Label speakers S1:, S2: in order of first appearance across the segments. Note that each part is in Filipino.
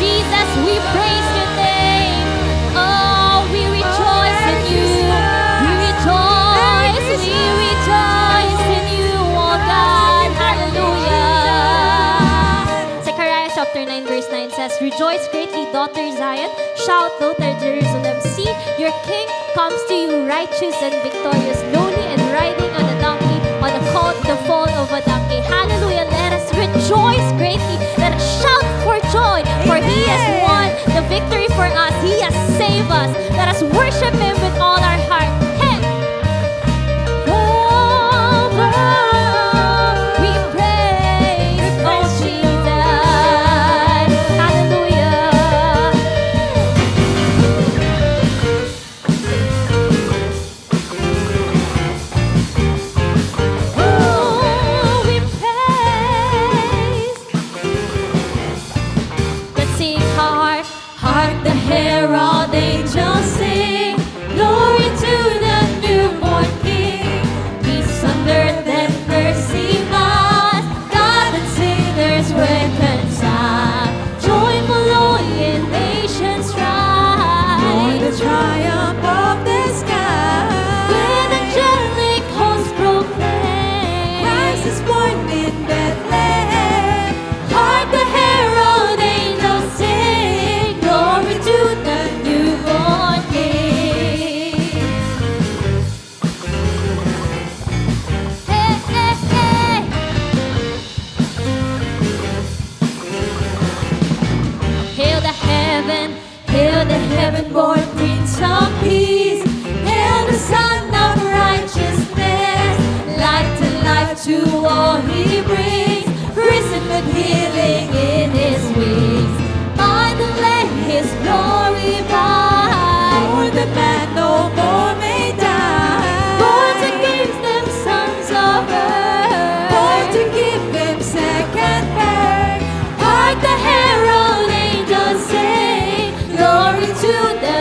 S1: Jesus, we praise your name. Oh, we rejoice in you. We rejoice in you, oh God. Hallelujah. Zechariah chapter 9 verse 9 says, Rejoice greatly, daughter Zion. Shout, daughter Jerusalem. See, your king comes to you, righteous and victorious, lowly and riding on a donkey, on a colt, the foal of a donkey. Hallelujah. Let us rejoice greatly. Let us shout for joy, for he has won the victory for us. He has saved us. Let us worship him with all our heart. Hey! We praise, oh Jesus. Hallelujah. Oh, we praise. Let's sing hark, hark the herald angels sing, glory to the newborn King. Peace on earth and mercy mild, God and sinners reconcile. Joyful all ye nations rise,
S2: The triumph of the sky.
S1: with angelic hosts proclaim,
S2: Christ is born in Bethlehem.
S1: hark the herald angels sing, glory to the newborn King. Hey, hey, hey. Hail the heaven-born Prince of Peace. Hail the Son of Righteousness. Light to life to all he brings, risen with healing in his wings. By the Lamb his glory by,
S2: For the man no more may die.
S1: born to give them sons of earth,
S2: Born to give them second birth.
S1: Hark the herald angels sing, glory to the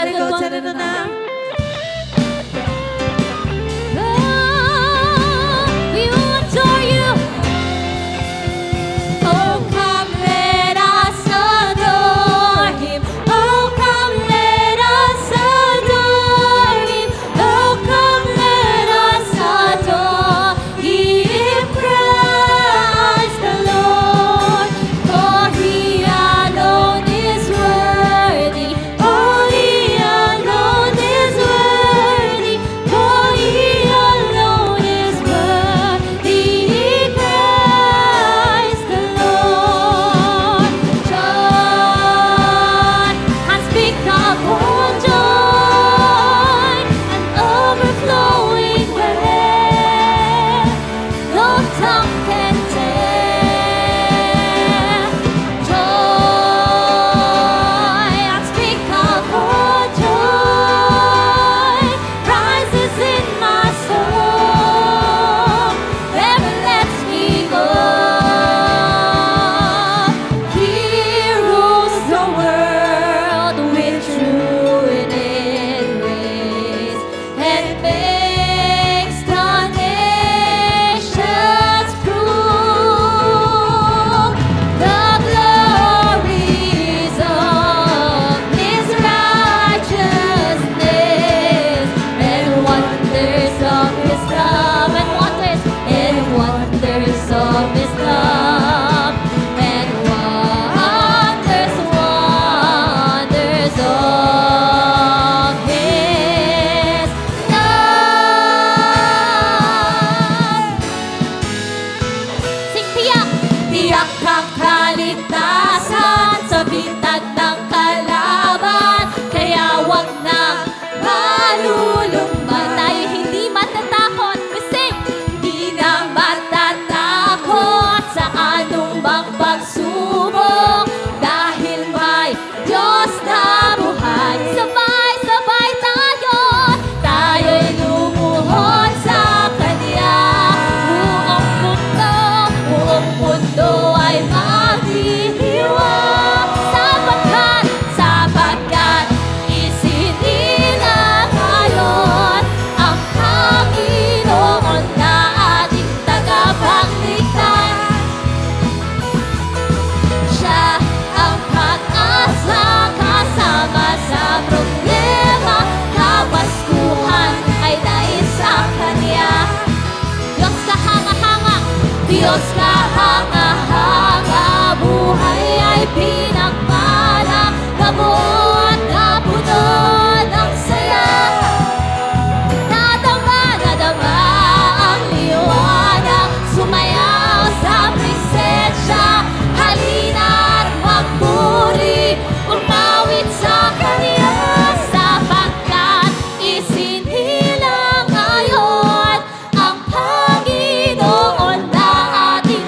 S2: Ta-da-da-da-da-da.
S1: We adore you.
S2: Oh, come, let us adore Him. Oh, come, let us adore Him. Oh, come, let us adore Him, Christ the Lord. For He alone is worthy. Oh, He alone is worthy. For He alone is worthy, Christ the Lord. Joy, unspeakable joy, and overflowing well, no tongue can tell. Joy, unspeakable joy, rises in my soul, never lets me go. He rules the world with true and grace, and makes the nations prove the glories of His righteousness, and wonders of His love, and wonders of His love, and wonders of His love. Sing tiyak! Tiyak ang kaligtasan sa bintag ng kalaban, kaya wag nang malulumban.
S1: Tayo hindi matatakot. We sing.
S2: Di na matatakot sa anumang pagsubok, dahil may Diyos na buhay.
S1: Sabay-sabay tayo.
S2: Tayo'y lumuhod sa Kanya. Buong mundo ay magdidiwang, sapagkat isinilang ngayon ang Panginoon na ating tagapagligtas. Siya ang pag-asa kasama sa problema, kapaskuhan ay nais sa Kanya.
S1: Diyos kahanga-hanga.
S2: Diyos kahanga-hanga, buhay ay pinagpala, kabuo at napuno ng saya. Nadama ang liwanag, sumayaw sa presensya. Halina at magpuri, umawit sa Kanya, sapagkat isinilang ngayon ang Panginoon na ating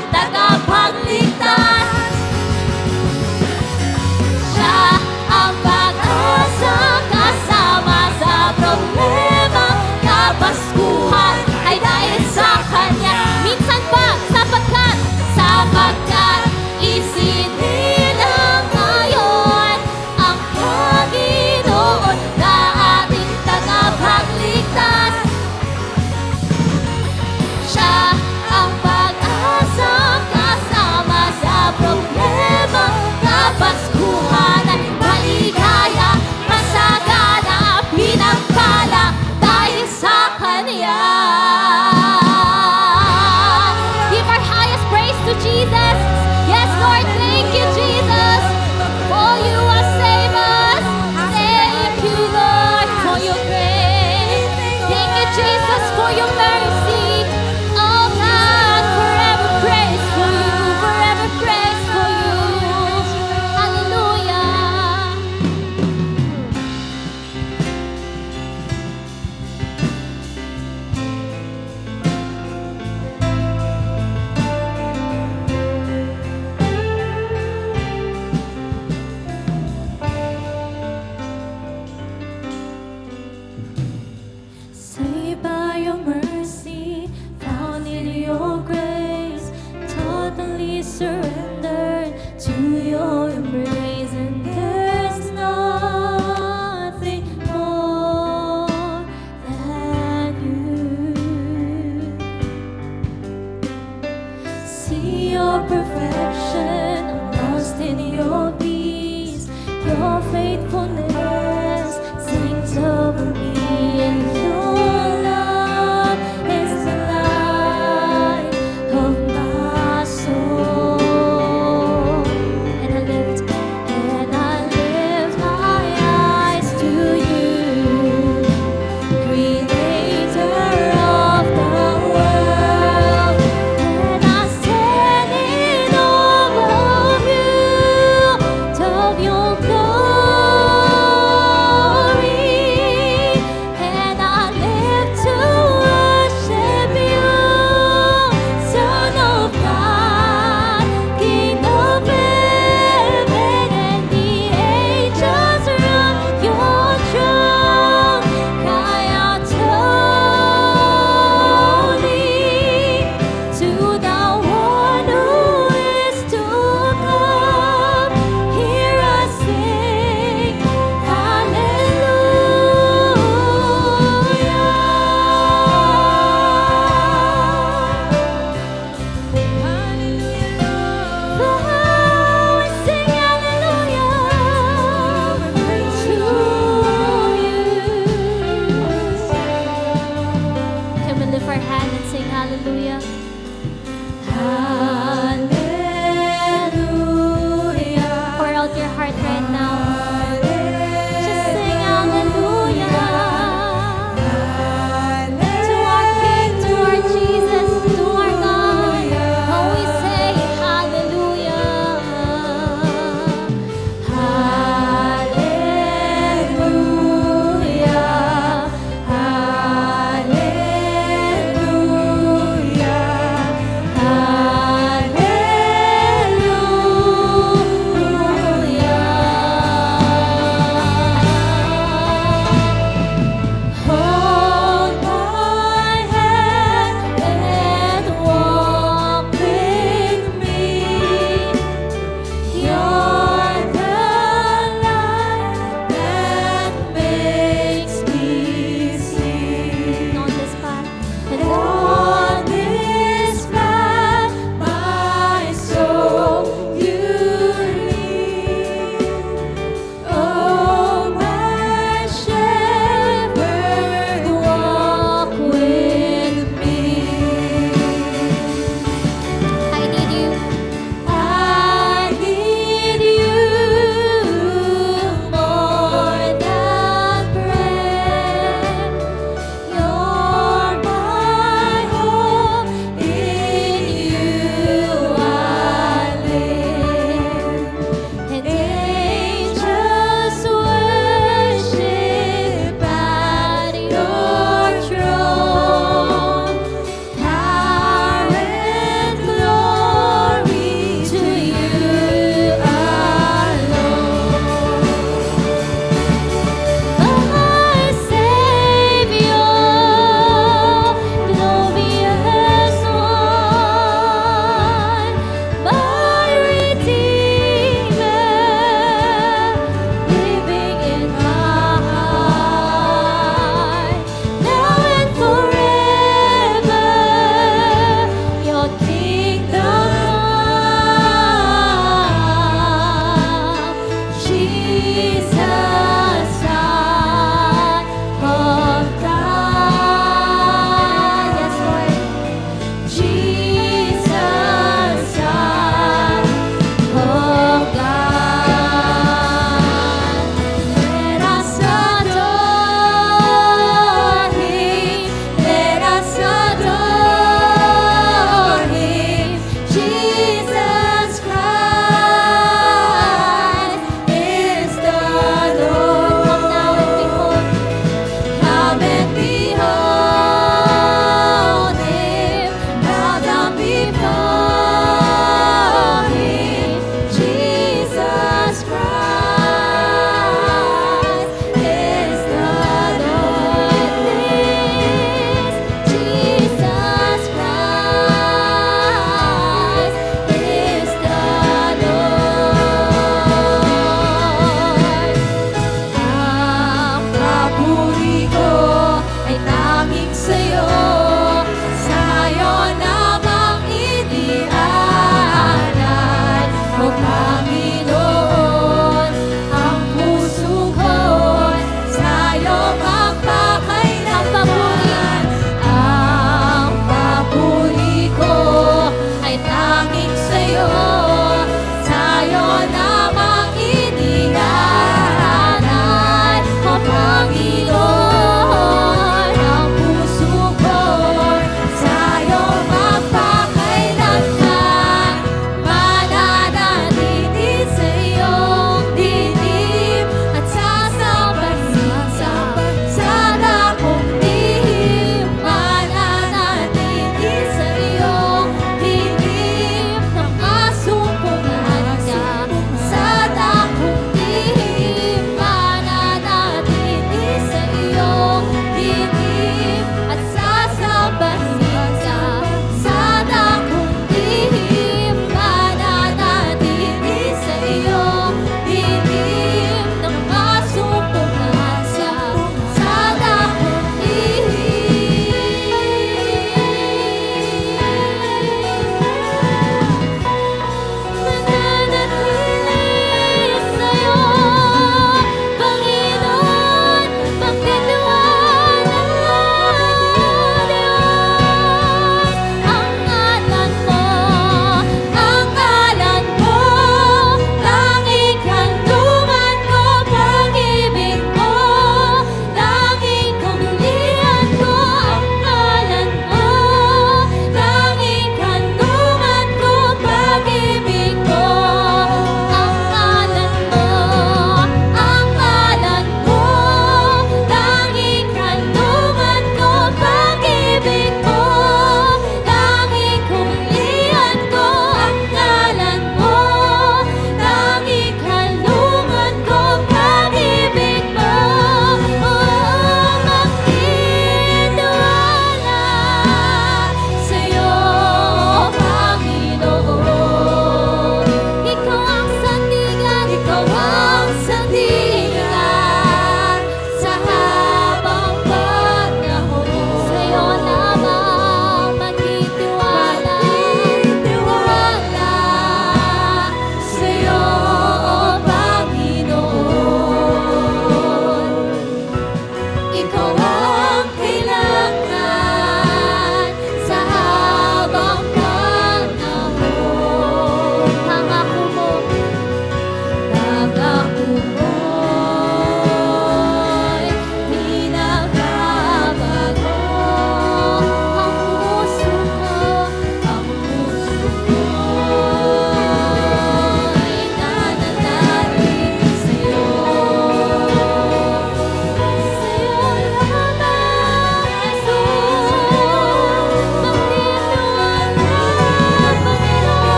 S1: your peace, your faithfulness sings over me, and your love is the light of my soul. And I lift my eyes to you, Creator of the world, and I stand in awe of you, of your glory.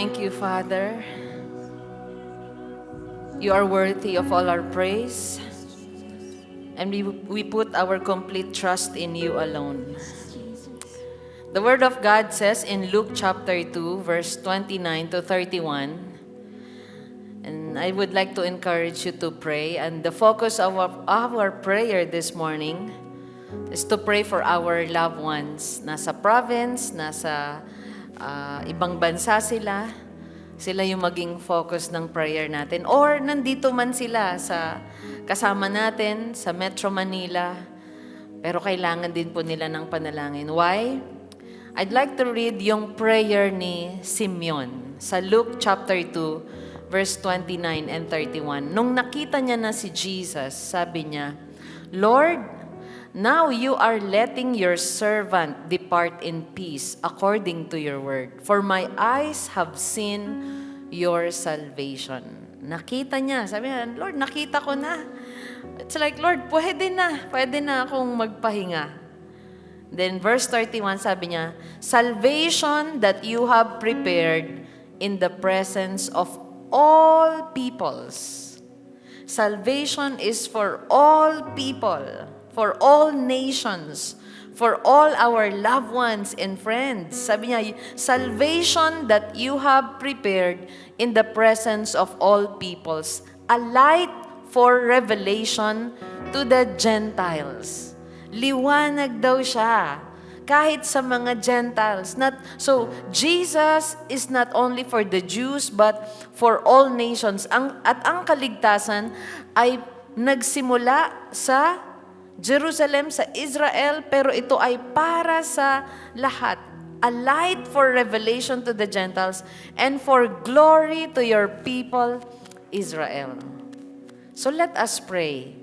S2: Thank you, Father. You are worthy of all our praise. And we put our complete trust in you alone. The Word of God says in Luke chapter 2, verse 29 to 31, and I would like to encourage you to pray. And the focus of our prayer this morning is to pray for our loved ones. Nasa province, nasa ibang bansa sila. Sila yung maging focus ng prayer natin. Or nandito man sila sa kasama natin sa Metro Manila. Pero kailangan din po nila ng panalangin. Why? I'd like to read yung prayer ni Simeon sa Luke chapter 2, verse 29 and 31. Nung nakita niya na si Jesus, sabi niya, Lord, now you are letting your servant depart in peace according to your word. For my eyes have seen your salvation. Nakita niya. Sabi niya, Lord, nakita ko na. It's like, Lord, pwede na akong magpahinga. Then verse 31, sabi niya, salvation that you have prepared in the presence of all peoples. Salvation is for all people, for all nations, for all our loved ones and friends. Sabi niya, salvation that you have prepared in the presence of all peoples, a light for revelation to the Gentiles. Liwanag daw siya. Kahit sa mga Gentiles. So, Jesus is not only for the Jews, but for all nations. At ang kaligtasan ay nagsimula sa Jerusalem, sa Israel, pero ito ay para sa lahat. A light for revelation to the Gentiles and for glory to your people, Israel. So let us pray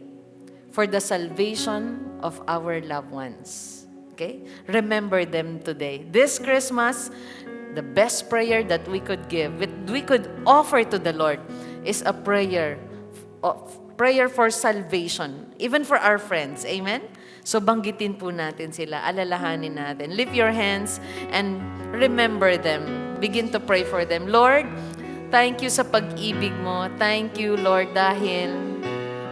S2: for the salvation of our loved ones. Okay? Remember them today. This Christmas, the best prayer that we could give, we could offer to the Lord is a prayer for salvation, even for our friends. Amen? So banggitin po natin sila, alalahanin natin. Lift your hands and remember them. Begin to pray for them. Lord, thank you sa pag-ibig mo. Thank you, Lord, dahil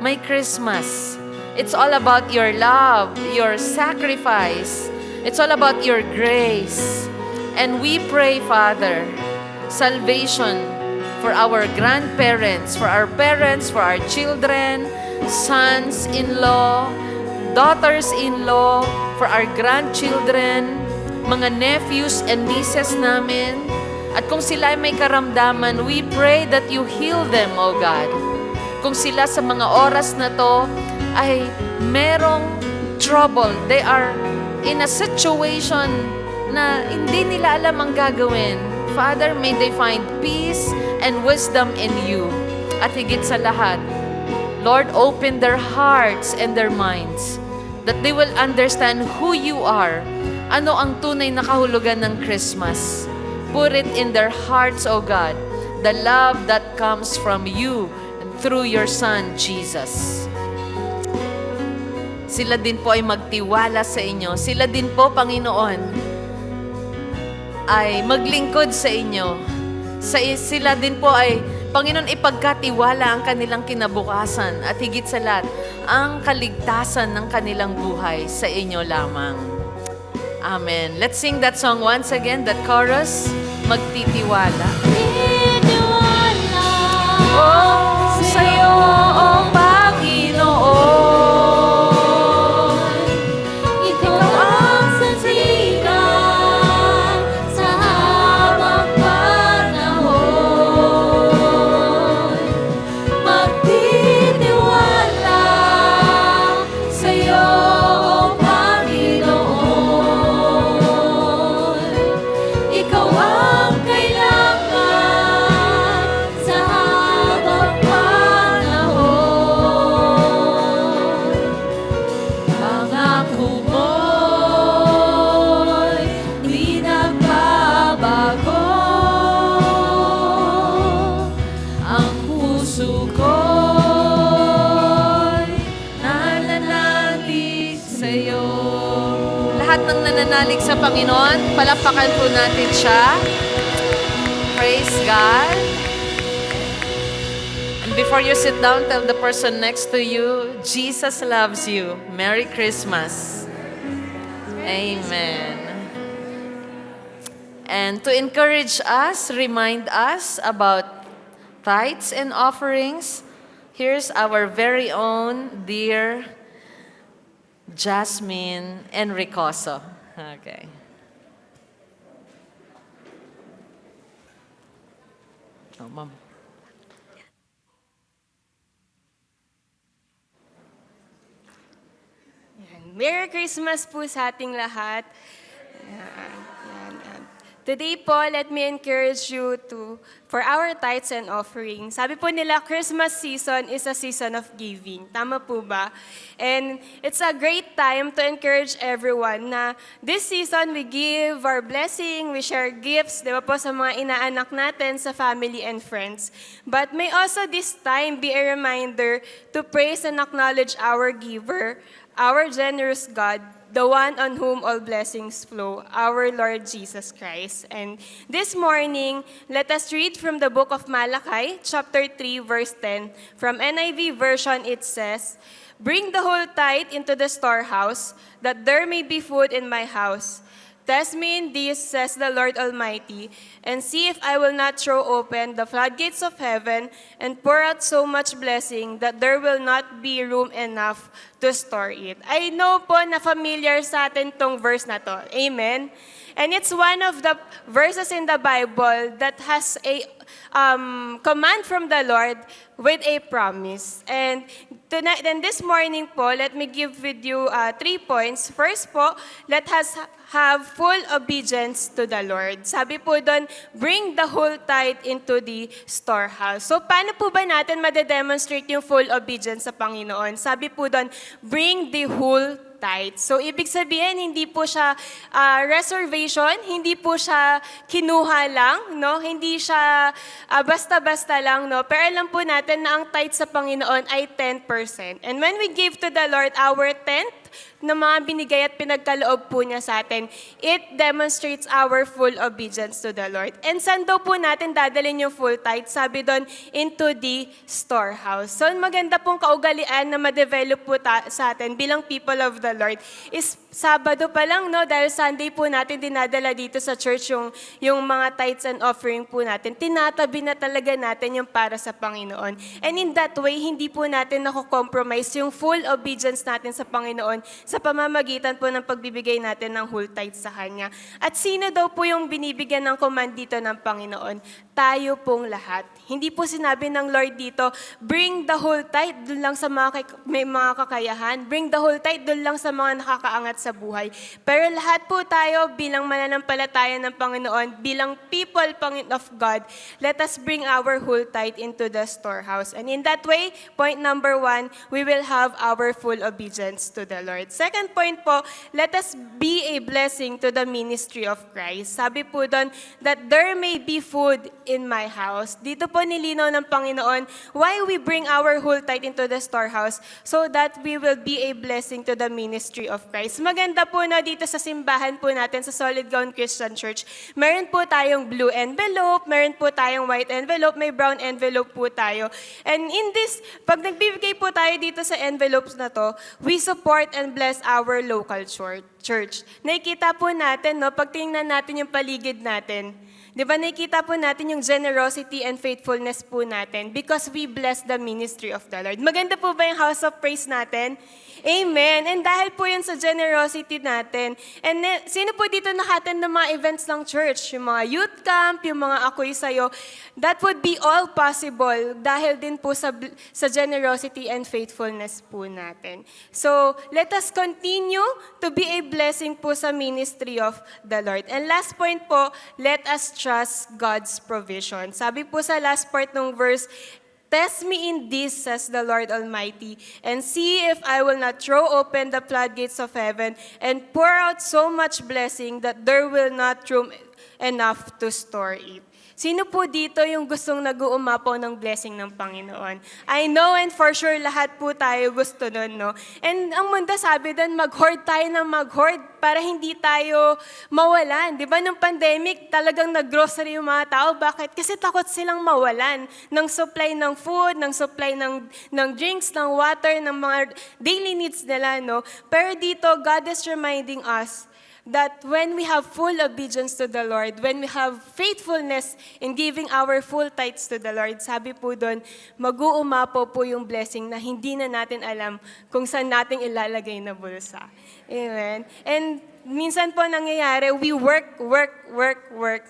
S2: may Christmas. It's all about your love, your sacrifice. It's all about your grace. And we pray, Father, salvation for our grandparents, for our parents, for our children, sons-in-law, daughters-in-law, for our grandchildren, mga nephews and nieces namin. At kung sila ay may karamdaman, we pray that you heal them, O God. Kung sila sa mga oras na to ay merong trouble, they are in a situation na hindi nila alam ang gagawin. Father, may they find peace and wisdom in you. At higit sa lahat, Lord, open their hearts and their minds that they will understand who you are. Ano ang tunay na kahulugan ng Christmas? Put it in their hearts, O God, the love that comes from you and through your Son, Jesus. Sila din po ay magtiwala sa inyo. Sila din po, Panginoon, ay maglingkod sa inyo. Sila din po ay, Panginoon, ipagkatiwala ang kanilang kinabukasan at higit sa lahat, ang kaligtasan ng kanilang buhay sa inyo lamang. Amen. Let's sing that song once again, that chorus, Magtitiwala. Oh, sa'yo, oh Panginoon. Lahat ng nananalig sa Panginoon, palapakan po natin siya. Praise God. And before you sit down, tell the person next to you, Jesus loves you. Merry Christmas. Amen. And to encourage us, remind us about tithes and offerings, here's our very own dear Jasmine Enricoso. Okay. Oh, Ma'am.
S3: Merry Christmas po sa ating lahat. Today po, let me encourage you for our tithes and offerings. Sabi po nila, Christmas season is a season of giving. Tama po ba? And it's a great time to encourage everyone na this season we give our blessing, we share gifts, di ba po, sa mga inaanak natin, sa family and friends. But may also this time be a reminder to praise and acknowledge our giver, our generous God, the one on whom all blessings flow, our Lord Jesus Christ. And this morning, let us read from the book of Malachi, chapter 3, verse 10. From NIV version, it says, "Bring the whole tithe into the storehouse, that there may be food in my house. Test me in this, says the Lord Almighty, and see if I will not throw open the floodgates of heaven and pour out so much blessing that there will not be room enough to store it." I know po na familiar sa atin tong verse na to. Amen? And it's one of the verses in the Bible that has a command from the Lord with a promise. And tonight, and this morning po, let me give with you 3 points. First po, let us have full obedience to the Lord. Sabi po doon, bring the whole tithe into the storehouse. So paano po ba natin madedemonstrate yung full obedience sa Panginoon? Sabi po doon, bring the whole tithe. So ibig sabihin, hindi po siya reservation, hindi po siya kinuha lang, no? Hindi siya basta-basta lang, no? Pero alam po natin na ang tithe sa Panginoon ay 10%. And when we give to the Lord our tenth, na mga binigay at pinagkaloob po niya sa atin, it demonstrates our full obedience to the Lord. And saan daw po natin dadalhin yung full tithe? Sabi doon, into the storehouse. So maganda pong kaugalian na ma-develop po sa atin bilang people of the Lord is Sabado pa lang, no? Dahil Sunday po natin dinadala dito sa church yung mga tithes and offering po natin. Tinatabi na talaga natin yung para sa Panginoon. And in that way, hindi po natin nako-compromise yung full obedience natin sa Panginoon sa pamamagitan po ng pagbibigay natin ng whole tithe sa Kanya. At sino daw po yung binibigyan ng command dito ng Panginoon? Tayo pong lahat. Hindi po sinabi ng Lord dito, bring the whole tithe dun lang sa may mga kakayahan. Bring the whole tithe dun lang sa mga nakakaangat sa buhay. Pero lahat po tayo bilang mananampalataya ng Panginoon, bilang people of God, let us bring our whole tithe into the storehouse. And in that way, point number 1, we will have our full obedience to the Lord. Second point po, let us be a blessing to the ministry of Christ. Sabi po doon, that there may be food in my house. Dito po nilinaw ng Panginoon, why we bring our whole tithe into the storehouse? So that we will be a blessing to the ministry of Christ. Maganda po na dito sa simbahan po natin sa Solid Ground Christian Church, meron po tayong blue envelope, meron po tayong white envelope, may brown envelope po tayo. And in this, pag nagbibigay po tayo dito sa envelopes na to, we support and bless our local church. Nakikita po natin, no, pag tingnan natin yung paligid natin, di ba nakikita po natin yung generosity and faithfulness po natin because we bless the ministry of the Lord. Maganda po ba yung house of praise natin? Amen. And dahil po yun sa generosity natin. And sino po dito nakaten ng mga events ng church? Yung mga youth camp, yung mga ako'y sayo. That would be all possible dahil din po sa generosity and faithfulness po natin. So, let us continue to be a blessing po sa ministry of the Lord. And last point po, let us trust God's provision. Sabi po sa last part ng verse, test me in this, says the Lord Almighty, and see if I will not throw open the floodgates of heaven and pour out so much blessing that there will not room enough to store it. Sino po dito yung gustong nag-uumapaw ng blessing ng Panginoon? I know and for sure lahat po tayo gusto nun, no? And ang mundo sabi doon, mag-hoard tayo ng mag-hoard para hindi tayo mawalan. Di ba nung pandemic, talagang nag-grocery yung mga tao. Bakit? Kasi takot silang mawalan ng supply ng food, ng supply ng drinks, ng water, ng mga daily needs nila, no? Pero dito, God is reminding us that when we have full obedience to the Lord, when we have faithfulness in giving our full tithes to the Lord, sabi po doon, mag-uumapaw po yung blessing na hindi na natin alam kung saan natin ilalagay na bulsa. Amen. And minsan po nangyayari, we work,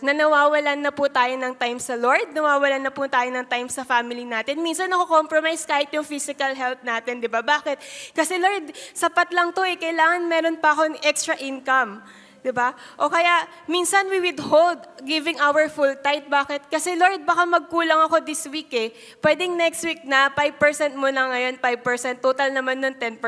S3: na nawawalan na po tayo ng time sa Lord, nawawalan na po tayo ng time sa family natin. Minsan compromise kahit yung physical health natin, di ba? Bakit? Kasi Lord, sapat lang to kailangan meron pa akong extra income. Di ba? O kaya, minsan we withhold giving our full tithe. Bakit? Kasi Lord, baka magkulang ako this week Pwedeng next week na, 5% mo na ngayon, 5%. Total naman nun 10%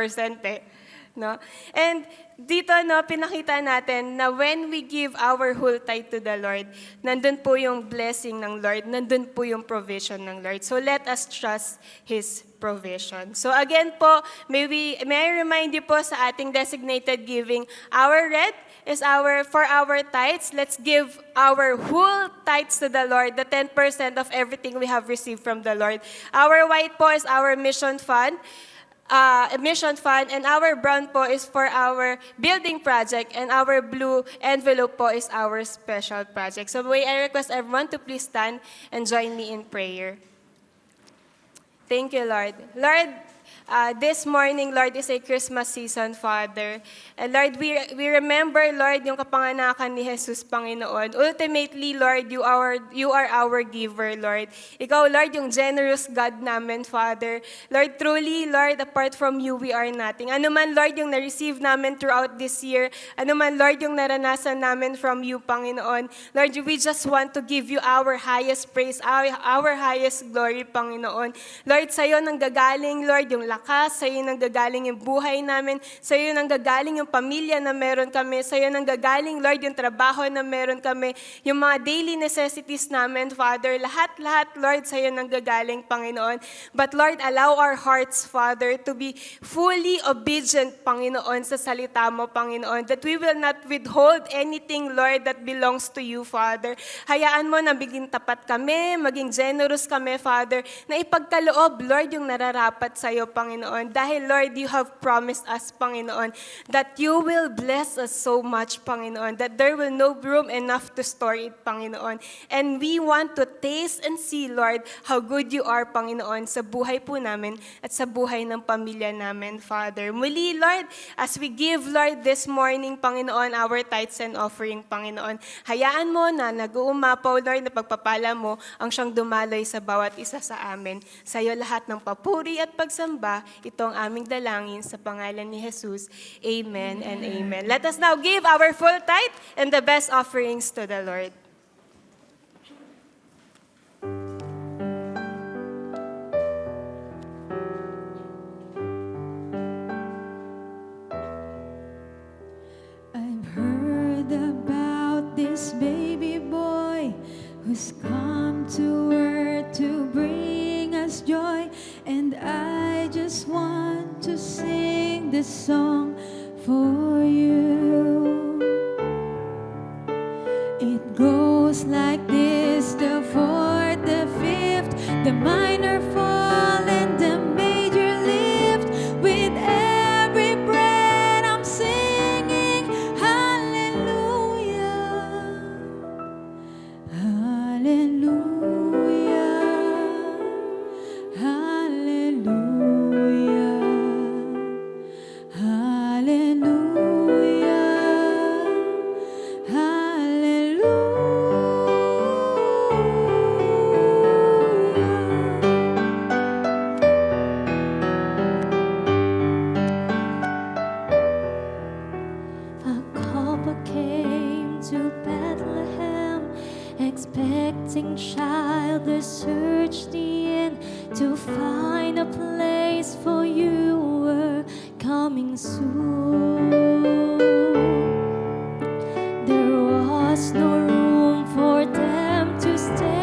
S3: No? And dito, pinakita natin na when we give our whole tithe to the Lord, nandun po yung blessing ng Lord, nandun po yung provision ng Lord. So let us trust His provision. So again po, may I remind you po sa ating designated giving, our red is for our tithes. Let's give our whole tithes to the Lord, the 10% of everything we have received from the Lord. Our white po is our mission fund, and our brown po is for our building project, and our blue envelope po is our special project. So I request everyone to please stand and join me in prayer. Thank you, Lord. Lord, this morning, Lord, is a Christmas season, Father. And Lord, we remember, Lord, yung kapanganakan ni Jesus, Panginoon. Ultimately, Lord, you are our giver, Lord. Ikaw, Lord, yung generous God namin, Father. Lord, truly, Lord, apart from you, we are nothing. Ano man, Lord, yung na-receive namin throughout this year, ano man, Lord, yung naranasan namin from you, Panginoon. Lord, we just want to give you our highest praise, our highest glory, Panginoon. Lord, sa'yo nang gagaling, Lord, yung lakas, sa'yo nang gagaling yung buhay namin, sa'yo nang gagaling yung pamilya na meron kami, sa'yo nang gagaling, Lord, yung trabaho na meron kami, yung mga daily necessities namin, Father, lahat, Lord, sa'yo nang gagaling, Panginoon. But Lord, allow our hearts, Father, to be fully obedient, Panginoon, sa salita mo, Panginoon, that we will not withhold anything, Lord, that belongs to you, Father. Hayaan mo na maging tapat kami, maging generous kami, Father, na ipagkaloob, Lord, yung nararapat sa'yo, Panginoon. Dahil, Lord, you have promised us, Panginoon, that you will bless us so much, Panginoon, that there will no room enough to store it, Panginoon. And we want to taste and see, Lord, how good you are, Panginoon, sa buhay po namin at sa buhay ng pamilya namin, Father. Muli, Lord, as we give, Lord, this morning, Panginoon, our tithes and offering, Panginoon, hayaan mo na nag-uumapaw, Lord, na pagpapala mo ang siyang dumaloy sa bawat isa sa amin. Sa iyo lahat ng papuri at pagsamba, ito ang aming dalangin sa pangalan ni Jesus. Amen and amen. Let us now give our full tithe and the best offerings to the Lord.
S4: I've heard about this baby boy who's come to earth to bring us joy, and I just want to sing this song for you. It goes like this: the fourth, the fifth, the minor fall, and the major lift. With every breath I'm singing hallelujah, hallelujah, hallelujah, hallelujah,
S1: A couple came to Bethlehem, expecting child. They searched the inn to find a place, for you were coming soon. There was no room for them to stay.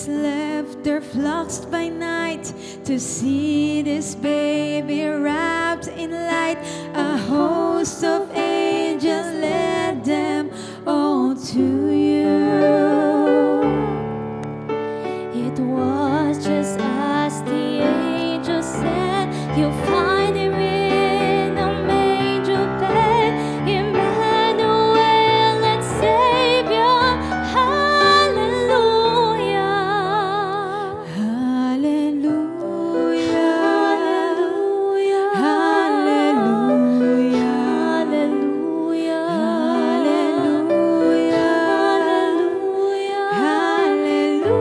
S4: shepherds left their flocks by night to see this baby wrapped in light. A host of angels led them all to you.
S1: It was just as the angel said, you'll find him in a manger bed, Emmanuel and Savior. Hallelujah.
S4: Hallelujah.
S1: Hallelujah.
S4: Hallelujah.
S1: Hallelujah.
S4: Hallelujah.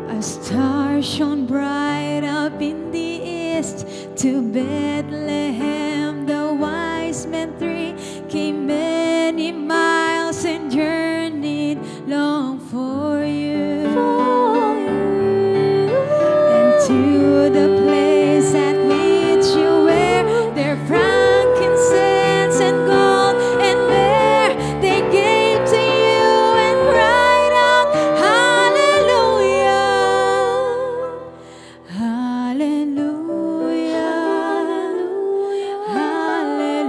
S4: A star shone bright up in the east. To Bethlehem the wise men three came many miles and journeyed long for you. And to the place at which you wear their frankincense and gold and myrrh, they gave to you and cried out, Hallelujah. Hallelujah. Hallelujah.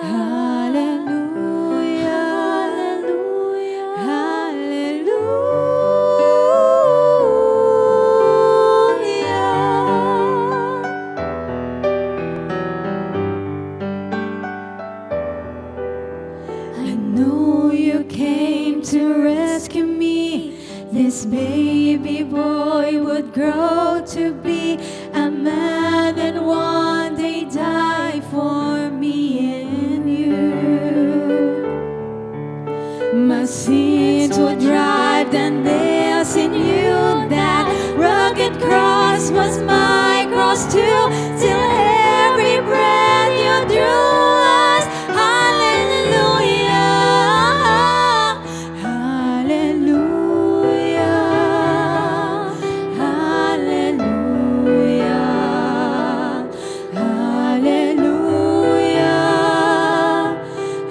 S4: Hallelujah. Hallelujah. I know you came to rescue me. This baby boy would grow to be a man and one day die for me and you. My sins would drive the nails in you. That rugged cross was my cross too. Till every breath you drew us. Hallelujah. Hallelujah. Hallelujah.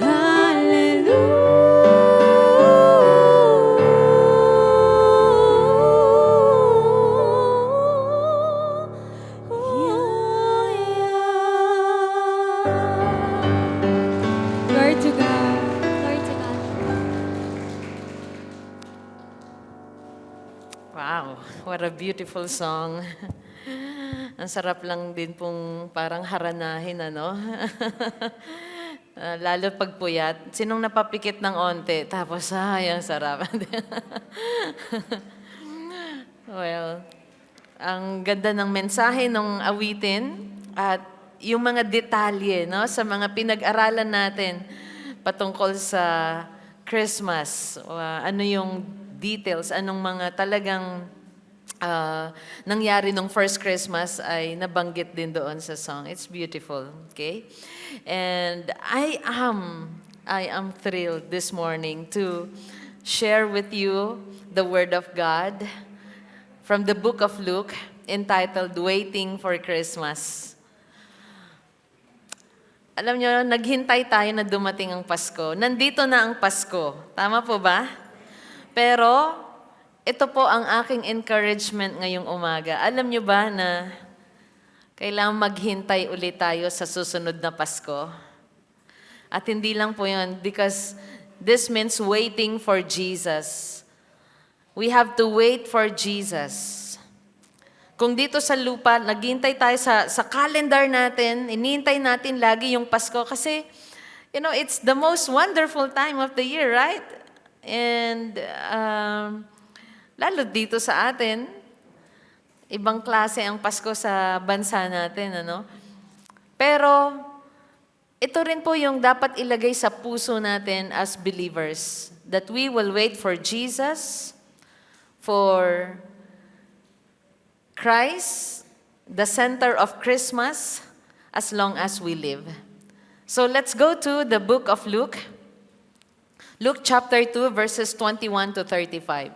S4: Hallelujah. Glory to God.
S1: Glory to God.
S2: Wow, what a beautiful song. Ang sarap lang din pong parang haranahin, ano? Lalo pag puyat. Sinong napapikit ng onte? Tapos, ay, ang sarap. Well, ang ganda ng mensahe ng awitin at yung mga detalye, no, sa mga pinag-aralan natin patungkol sa Christmas. Ano yung details, anong mga talagang nangyari nung first Christmas ay nabanggit din doon sa song. It's beautiful, okay? And I am thrilled this morning to share with you the Word of God from the book of Luke entitled Waiting for Christmas. Alam nyo, naghintay tayo na dumating ang Pasko. Nandito na ang Pasko. Tama po ba? Pero, ito po ang aking encouragement ngayong umaga. Alam nyo ba na kailangan maghintay ulit tayo sa susunod na Pasko? At hindi lang po yun, because this means waiting for Jesus. We have to wait for Jesus. Kung dito sa lupa, naghihintay tayo sa calendar natin, inihintay natin lagi yung Pasko kasi, you know, it's the most wonderful time of the year, right? And lalo dito sa atin, ibang klase ang Pasko sa bansa natin, ano? Pero, ito rin po yung dapat ilagay sa puso natin as believers, that we will wait for Jesus, for Christ, the center of Christmas, as long as we live. So let's go to the book of Luke. Luke chapter 2, verses 21 to 35.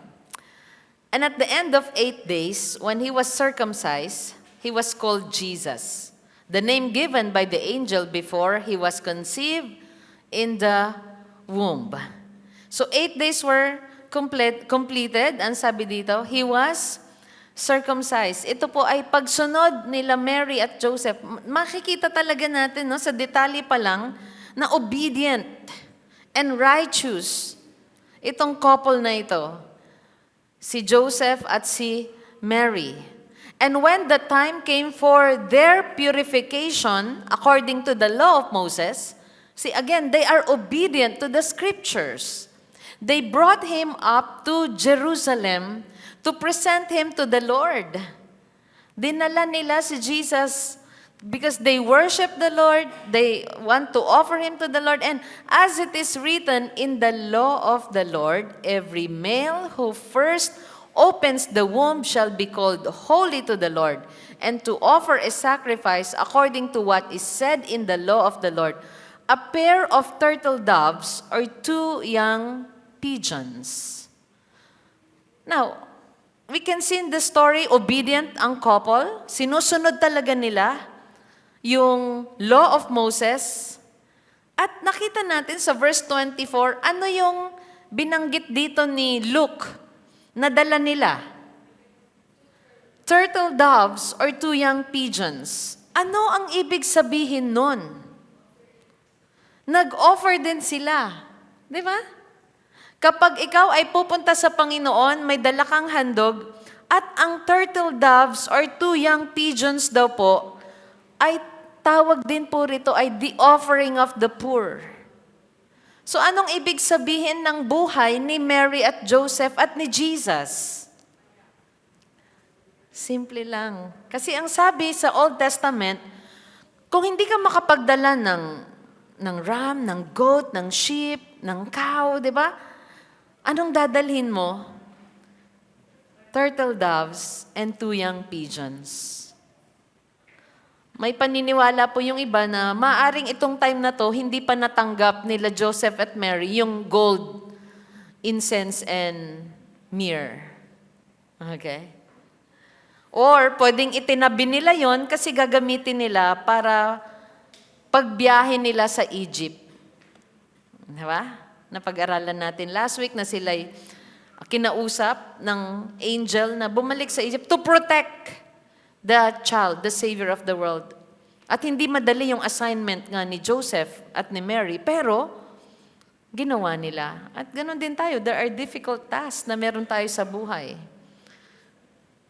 S2: And at the end of 8 days, when he was circumcised, he was called Jesus, the name given by the angel before he was conceived in the womb. So 8 days were completed. Ang sabi dito, he was circumcised. Ito po ay pagsunod nila Mary at Joseph. Makikita talaga natin sa detalye pa lang na obedient and righteous itong couple na ito, si Joseph at si Mary. And when the time came for their purification according to the law of Moses, see again, they are obedient to the scriptures. They brought him up to Jerusalem to present him to the Lord. Dinala nila si Jesus because they worship the Lord, they want to offer him to the Lord, and as it is written in the law of the Lord, every male who first opens the womb shall be called holy to the Lord, and to offer a sacrifice according to what is said in the law of the Lord, a pair of turtle doves or 2 young pigeons. Now, we can see in the story, obedient ang couple. Sinusunod talaga nila yung law of Moses. At nakita natin sa verse 24, ano yung binanggit dito ni Luke na dala nila? Turtle doves or 2 young pigeons. Ano ang ibig sabihin nun? Nag-offer din sila. Di ba? Kapag ikaw ay pupunta sa Panginoon, may dala kang handog, at ang turtle doves or 2 young pigeons daw po, ay tawag din po rito ay the offering of the poor. So anong ibig sabihin ng buhay ni Mary at Joseph at ni Jesus? Simple lang. Kasi ang sabi sa Old Testament, kung hindi ka makapagdala ng ram, ng goat, ng sheep, ng cow, di ba? Anong dadalhin mo? Turtle doves and 2 young pigeons. May paniniwala po yung iba na maaring itong time na to, hindi pa natanggap nila Joseph at Mary yung gold, incense, and myrrh. Okay? Or pwedeng itinabi nila yon kasi gagamitin nila para pagbiyahe nila sa Egypt. Diba? Napag-aralan natin last week na sila'y kinausap ng angel na bumalik sa Egypt to protect the child, the Savior of the world. At hindi madali yung assignment nga ni Joseph at ni Mary, pero ginawa nila. At ganoon din tayo, there are difficult tasks na meron tayo sa buhay.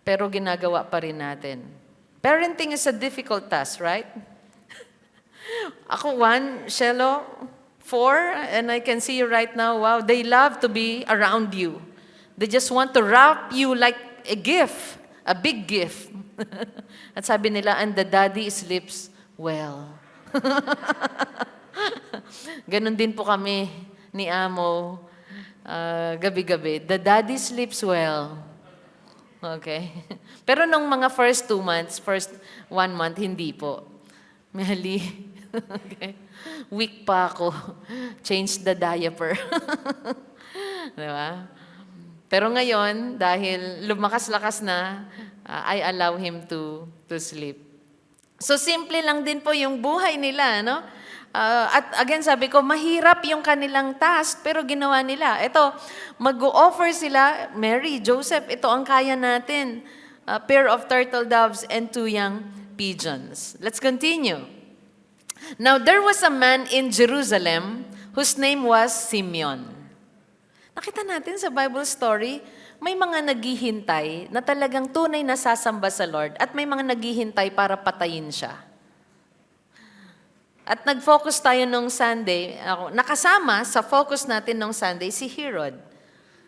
S2: Pero ginagawa pa rin natin. Parenting is a difficult task, right? Ako 1, Shelo, 4, and I can see you right now, wow, they love to be around you. They just want to wrap you like a gift, a big gift. At sabi nila, and the daddy sleeps well. Ganon din po kami ni Amo gabi-gabi. The daddy sleeps well. Okay. Pero nung mga first 2 months, first 1 month, hindi po. Mali. Okay. Weak pa ako. Change the diaper. Diba? Pero ngayon, dahil lumakas-lakas na, I allow him to sleep. So simple lang din po yung buhay nila, no? At again, sabi ko, mahirap yung kanilang task, pero ginawa nila. Ito, mag-o-offer sila, Mary, Joseph, ito ang kaya natin. A pair of turtle doves and 2 young pigeons. Let's continue. Now, there was a man in Jerusalem whose name was Simeon. Nakita natin sa Bible story, may mga naghihintay na talagang tunay na sasamba sa Lord at may mga naghihintay para patayin siya. At nag-focus tayo nung Sunday, nakasama sa focus natin nung Sunday si Herod.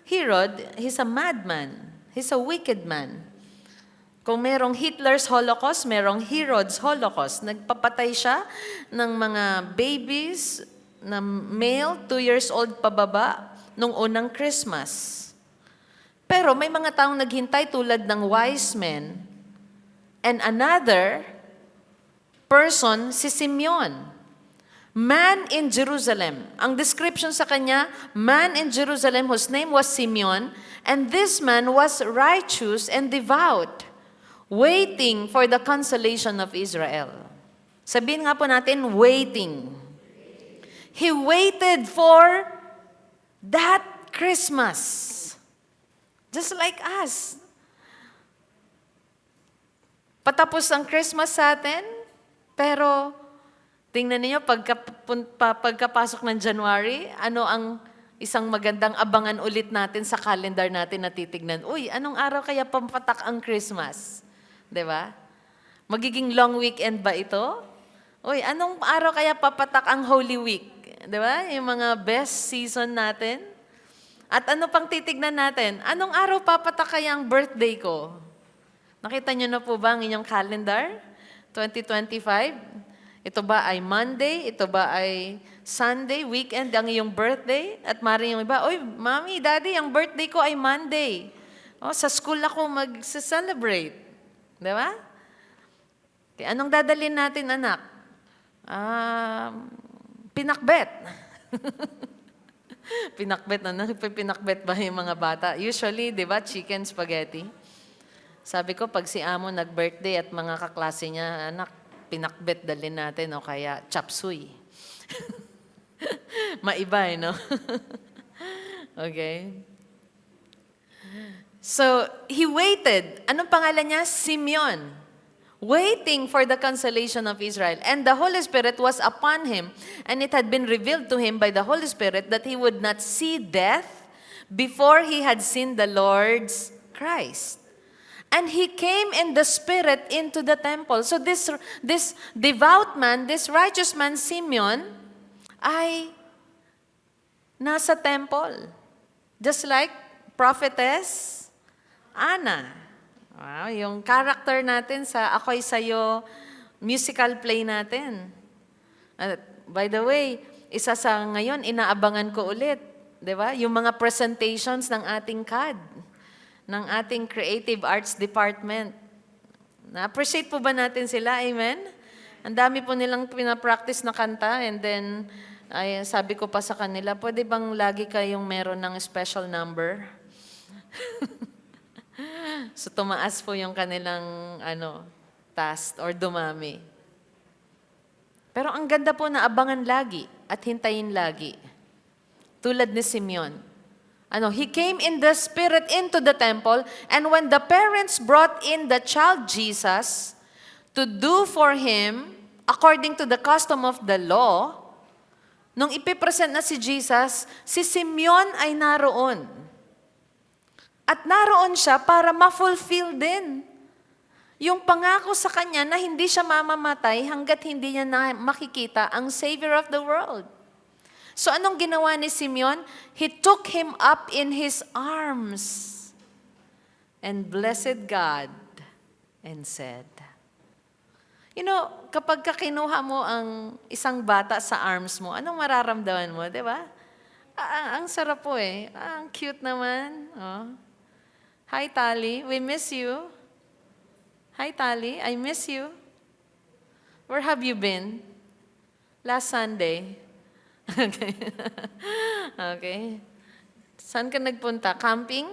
S2: Herod, he's a madman. He's a wicked man. Kung merong Hitler's Holocaust, merong Herod's Holocaust. Nagpapatay siya ng mga babies na male, 2 years old pababa, nung unang Christmas. Pero may mga taong naghintay tulad ng wise men. And another person, si Simeon. Man in Jerusalem. Ang description sa kanya, man in Jerusalem whose name was Simeon, and this man was righteous and devout, waiting for the consolation of Israel. Sabihin nga po natin, waiting. He waited for that Christmas. Just like us. Patapos ang Christmas sa atin, pero tingnan niyo pagkapasok ng January, ano ang isang magandang abangan ulit natin sa calendar natin na titignan? Uy, anong araw kaya pampatak ang Christmas? 'Di ba? Magiging long weekend ba ito? Uy, anong araw kaya papatak ang Holy Week? 'Di ba? Yung mga best season natin. At ano pang titignan natin? Anong araw papatak kaya ang birthday ko? Nakita niyo na po ba ang inyong calendar? 2025? Ito ba ay Monday? Ito ba ay Sunday, weekend, ang iyong birthday? At maaaring yung iba, oy, Mami, Daddy, ang birthday ko ay Monday. Oh, sa school ako mag-celebrate. Di ba? Okay, anong dadalhin natin, anak? Pinakbet. Pinakbet, pinakbet ba yung mga bata? Usually, di ba, chicken spaghetti. Sabi ko, pag si Amo nag-birthday at mga kaklase niya, anak, pinakbet dalhin natin o kaya chop suey. Maiba, no? Okay. So, he waited. Anong pangalan niya? Simeon. Waiting for the consolation of Israel. And the Holy Spirit was upon him. And it had been revealed to him by the Holy Spirit that he would not see death before he had seen the Lord's Christ. And he came in the Spirit into the temple. So this devout man, this righteous man, Simeon, ay nasa temple. Just like prophetess Anna. Wow, yung character natin sa Ako'y Sa'yo musical play natin. At by the way, isa sa ngayon, inaabangan ko ulit. Di ba? Yung mga presentations ng ating CAD, ng ating Creative Arts Department. Na-appreciate po ba natin sila? Amen? Ang dami po nilang pinapractice na kanta and then ay, sabi ko pa sa kanila, pwede bang lagi kayong meron ng special number? So tumaas po yung kanilang task or dumami. Pero ang ganda po na abangan lagi at hintayin lagi. Tulad ni Simeon. He came in the Spirit into the temple, and when the parents brought in the child Jesus to do for him, according to the custom of the law, nung ipipresent na si Jesus, si Simeon ay naroon. At naroon siya para ma-fulfill din yung pangako sa kanya na hindi siya mamamatay hanggat hindi niya na makikita ang Savior of the world. So anong ginawa ni Simeon? He took him up in his arms and blessed God and said, kapag kinuha mo ang isang bata sa arms mo, anong mararamdaman mo, di ba? Ang sarap po eh. Ang cute naman. Oh. Hi, Tali. We miss you. Hi, Tali. I miss you. Where have you been? Last Sunday. Okay. Okay. Saan ka nagpunta? Camping?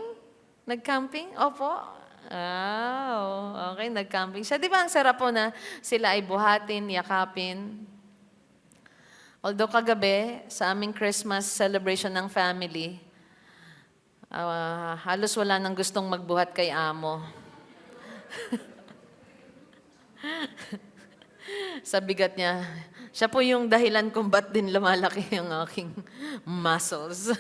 S2: Nag-camping? Opo. Okay. Nag-camping siya. Di ba ang sarap po na sila ay buhatin, yakapin? Although kagabi, sa aming Christmas celebration ng family, halos wala nang gustong magbuhat kay Amo. Sa bigat niya, siya po yung dahilan kung ba't din lumalaki ang aking muscles.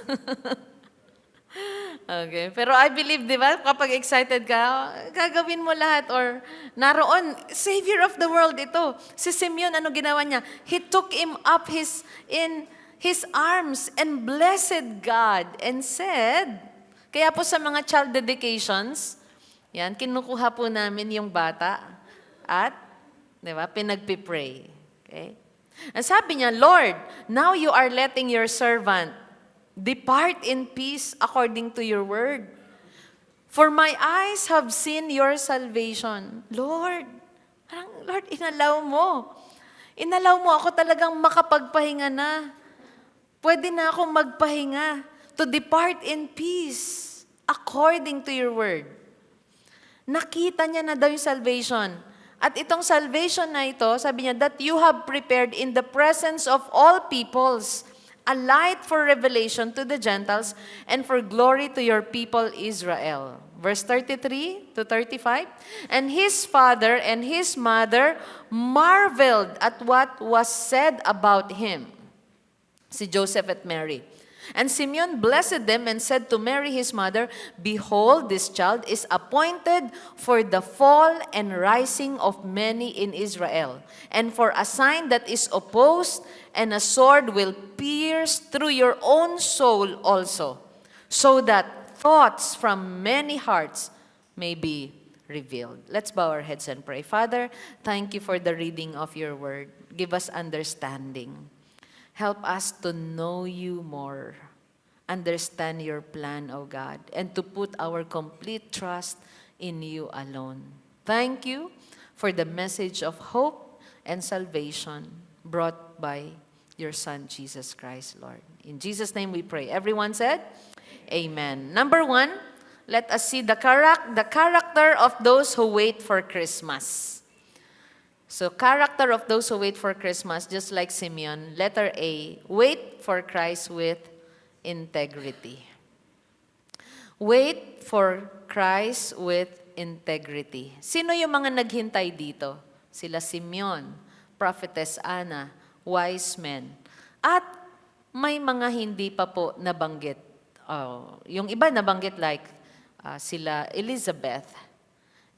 S2: Okay. Pero I believe, di ba, kapag excited ka, gagawin mo lahat or naroon, Savior of the world ito. Si Simeon, ano ginawa niya? He took him up in his arms and blessed God and said, kaya po sa mga child dedications, yan, kinukuha po namin yung bata at, di ba, pinagpipray. Okay? And sabi niya, Lord, now you are letting your servant depart in peace according to your word. For my eyes have seen your salvation. Lord, Lord, inalaw mo. Inalaw mo ako talagang makapagpahinga na. Pwede na akong magpahinga to depart in peace according to your word. Nakita niya na daw yung salvation. At itong salvation na ito, sabi niya, that you have prepared in the presence of all peoples, a light for revelation to the Gentiles and for glory to your people Israel. Verse 33 to 35. And his father and his mother marveled at what was said about him. Si Joseph at Mary. And Simeon blessed them and said to Mary his mother, Behold, this child is appointed for the fall and rising of many in Israel, and for a sign that is opposed, and a sword will pierce through your own soul also, so that thoughts from many hearts may be revealed. Let's bow our heads and pray. Father, thank you for the reading of your word. Give us understanding. Help us to know you more, understand your plan, O God, and to put our complete trust in you alone. Thank you for the message of hope and salvation brought by your Son, Jesus Christ, Lord. In Jesus' name we pray. Everyone said, Amen. Number 1, let us see the character of those who wait for Christmas. So, character of those who wait for Christmas, just like Simeon. Letter A, wait for Christ with integrity. Wait for Christ with integrity. Sino yung mga naghintay dito? Sila Simeon, Prophetess Anna, wise men. At may mga hindi pa po nabanggit. Yung iba nabanggit like sila Elizabeth,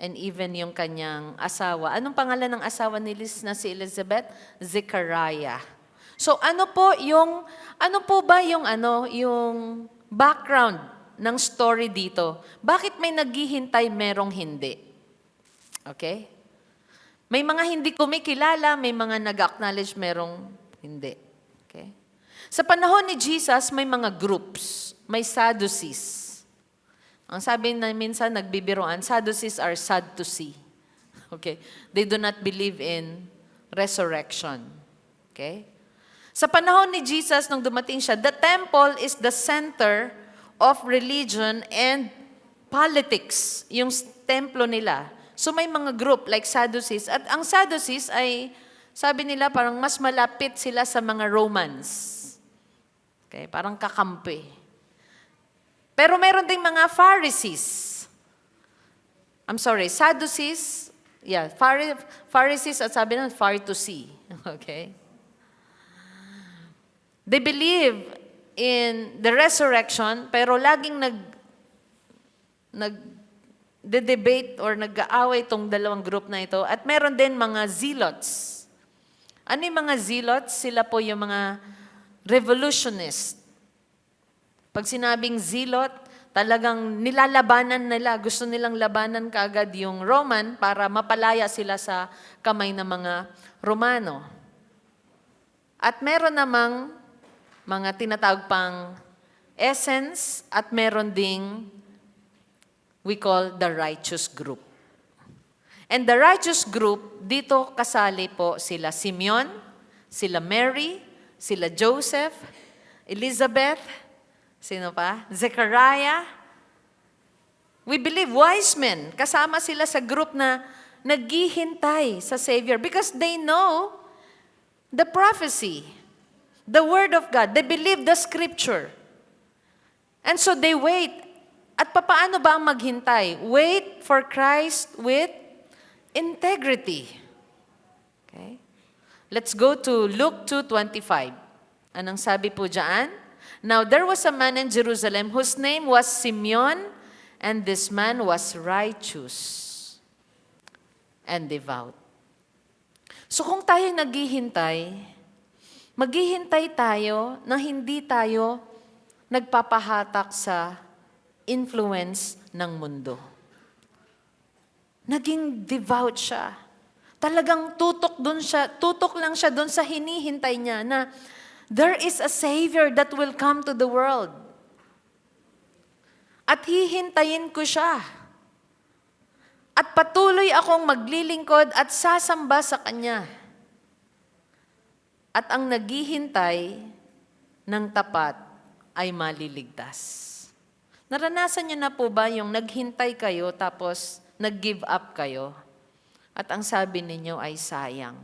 S2: and even yung kanyang asawa. Anong pangalan ng asawa ni Liz na si Elizabeth? Zechariah. So ano po ba yung background ng story dito? Bakit may naghihintay merong hindi? Okay? May mga hindi kumikilala, may mga nag-acknowledge merong hindi. Okay? Sa panahon ni Jesus, may mga groups. May Sadducees. Ang sabi na minsan, nagbibiroan, Sadducees are sad to see. Okay? They do not believe in resurrection. Okay? Sa panahon ni Jesus, nung dumating siya, the temple is the center of religion and politics. Yung templo nila. So may mga group like Sadducees. At ang Sadducees ay, sabi nila, parang mas malapit sila sa mga Romans. Okay? Parang kakampi. Pero meron ding mga Pharisees. Sadducees. Yeah, Pharisees at sabi na, far to see. Okay? They believe in the resurrection, pero laging nag-debate or nag-aaway itong dalawang group na ito. At meron din mga zealots. Ano yung mga zealots? Sila po yung mga revolutionists. Pag sinabing zealot, talagang nilalabanan nila, gusto nilang labanan kaagad yung Roman para mapalaya sila sa kamay ng mga Romano. At meron namang mga tinatawag pang essence at meron ding we call the righteous group. And the righteous group, dito kasali po sila Simeon, sila Mary, sila Joseph, Elizabeth, sino pa? Zechariah. We believe wise men. Kasama sila sa group na naghihintay sa Savior because they know the prophecy, the Word of God. They believe the Scripture. And so they wait. At papaano ba ang maghintay? Wait for Christ with integrity. Okay? Let's go to Luke 2:25. Anong sabi po dyan? Now there was a man in Jerusalem whose name was Simeon, and this man was righteous and devout. So kung tayo maghihintay tayo na hindi tayo nagpapahatak sa influence ng mundo. Naging devout siya. Talagang tutok lang siya doon sa hinihintay niya na there is a Savior that will come to the world. At hihintayin ko siya. At patuloy akong maglilingkod at sasamba sa Kanya. At ang naghihintay ng tapat ay maliligtas. Naranasan niyo na po ba yung naghintay kayo tapos nag-give up kayo? At ang sabi ninyo ay sayang.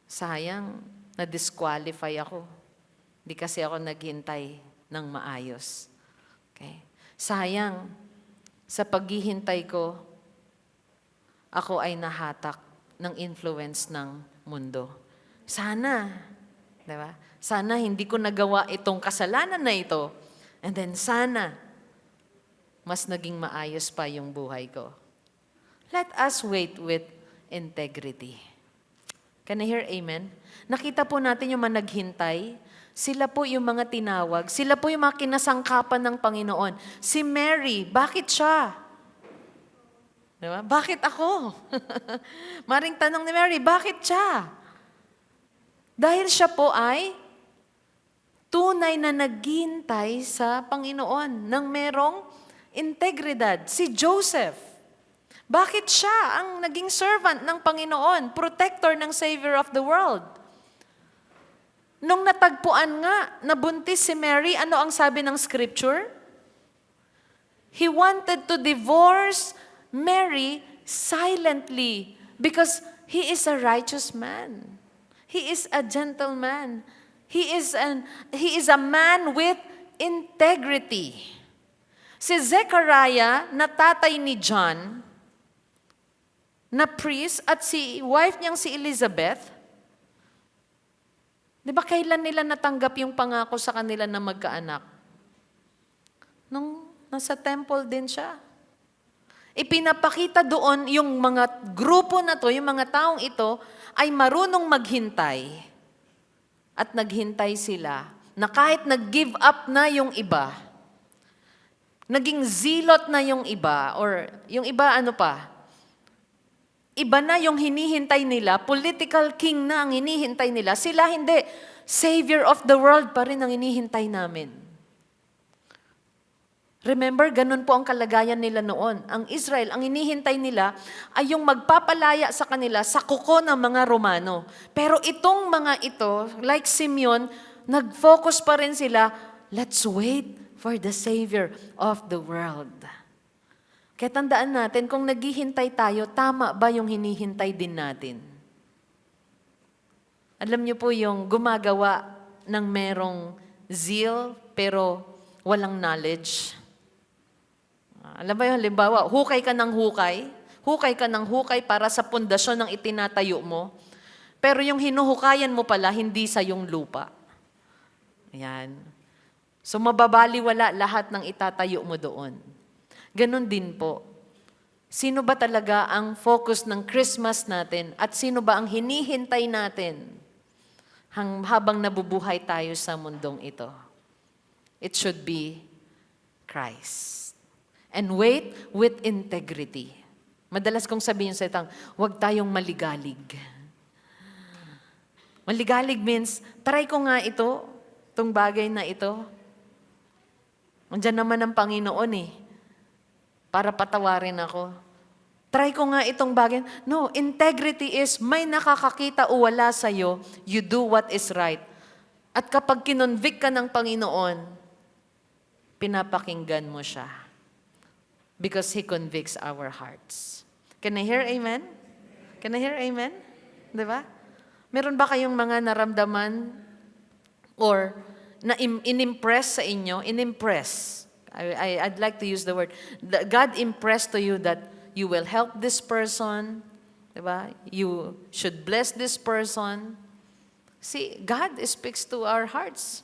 S2: Sayang, na-disqualify ako. Hindi kasi ako naghintay ng maayos. Okay? Sayang, sa paghihintay ko, ako ay nahatak ng influence ng mundo. Sana, di ba? Sana hindi ko nagawa itong kasalanan na ito. And then sana, mas naging maayos pa yung buhay ko. Let us wait with integrity. Can I hear amen? Nakita po natin yung mga naghintay. Sila po yung mga tinawag. Sila po yung mga kinasangkapan ng Panginoon. Si Mary, bakit siya? Diba? Bakit ako? Maring tanong ni Mary, bakit siya? Dahil siya po ay tunay na naghintay sa Panginoon ng merong integridad. Si Joseph, bakit siya ang naging servant ng Panginoon, protector ng Savior of the world? Nung natagpuan nga, nabuntis si Mary, ano ang sabi ng scripture? He wanted to divorce Mary silently because he is a righteous man. He is a gentleman. He is a man with integrity. Si Zechariah, na tatay ni John, na priest, at si wife niyang si Elizabeth, di ba kailan nila natanggap yung pangako sa kanila na magkaanak? Nung nasa temple din siya. Ipinapakita doon yung mga grupo na to, yung mga taong ito, ay marunong maghintay. At naghintay sila na kahit nag-give up na yung iba, naging zilot na yung iba, or yung iba ano pa, iba na yung hinihintay nila, political king na ang hinihintay nila, sila hindi, Savior of the world pa rin ang hinihintay namin. Remember, ganun po ang kalagayan nila noon. Ang Israel, ang hinihintay nila ay yung magpapalaya sa kanila sa kuko ng mga Romano. Pero itong mga ito, like Simeon, nag-focus pa rin sila, let's wait for the Savior of the world. Kaya tandaan natin, kung naghihintay tayo, tama ba yung hinihintay din natin? Alam niyo po yung gumagawa ng merong zeal, pero walang knowledge. Alam mo yung halimbawa, hukay ka ng hukay para sa pundasyon ng itinatayo mo, pero yung hinuhukayan mo pala, hindi sa yung lupa. Ayan. So mababaliwala lahat ng itatayo mo doon. Ganon din po. Sino ba talaga ang focus ng Christmas natin at sino ba ang hinihintay natin habang nabubuhay tayo sa mundong ito? It should be Christ. And wait with integrity. Madalas kong sabihin sa itang, huwag tayong maligalig. Maligalig means, try ko nga itong bagay na ito. Andiyan naman ang Panginoon para patawarin ako. Try ko nga itong bagay. No, integrity is, may nakakakita o wala sa'yo, you do what is right. At kapag kinonvict ka ng Panginoon, pinapakinggan mo siya. Because He convicts our hearts. Can I hear amen? Can I hear amen? Diba? Meron ba kayong mga naramdaman or na inimpress sa inyo? Inimpress. I'd like to use the word. God impressed to you that you will help this person. Diba? You should bless this person. See, God speaks to our hearts.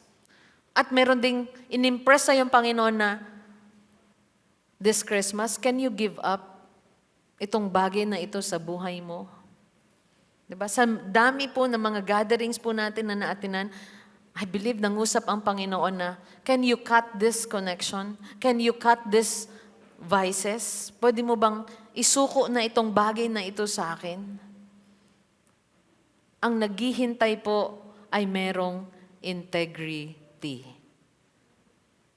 S2: At meron ding inimpress sa yung Panginoon na this Christmas, can you give up itong bagay na ito sa buhay mo? Diba? Sa dami po ng mga gatherings po natin na naatinan, I believe nangusap ang Panginoon na, can you cut this connection? Can you cut this vices? Pwede mo bang isuko na itong bagay na ito sa akin? Ang naghihintay po ay merong integrity.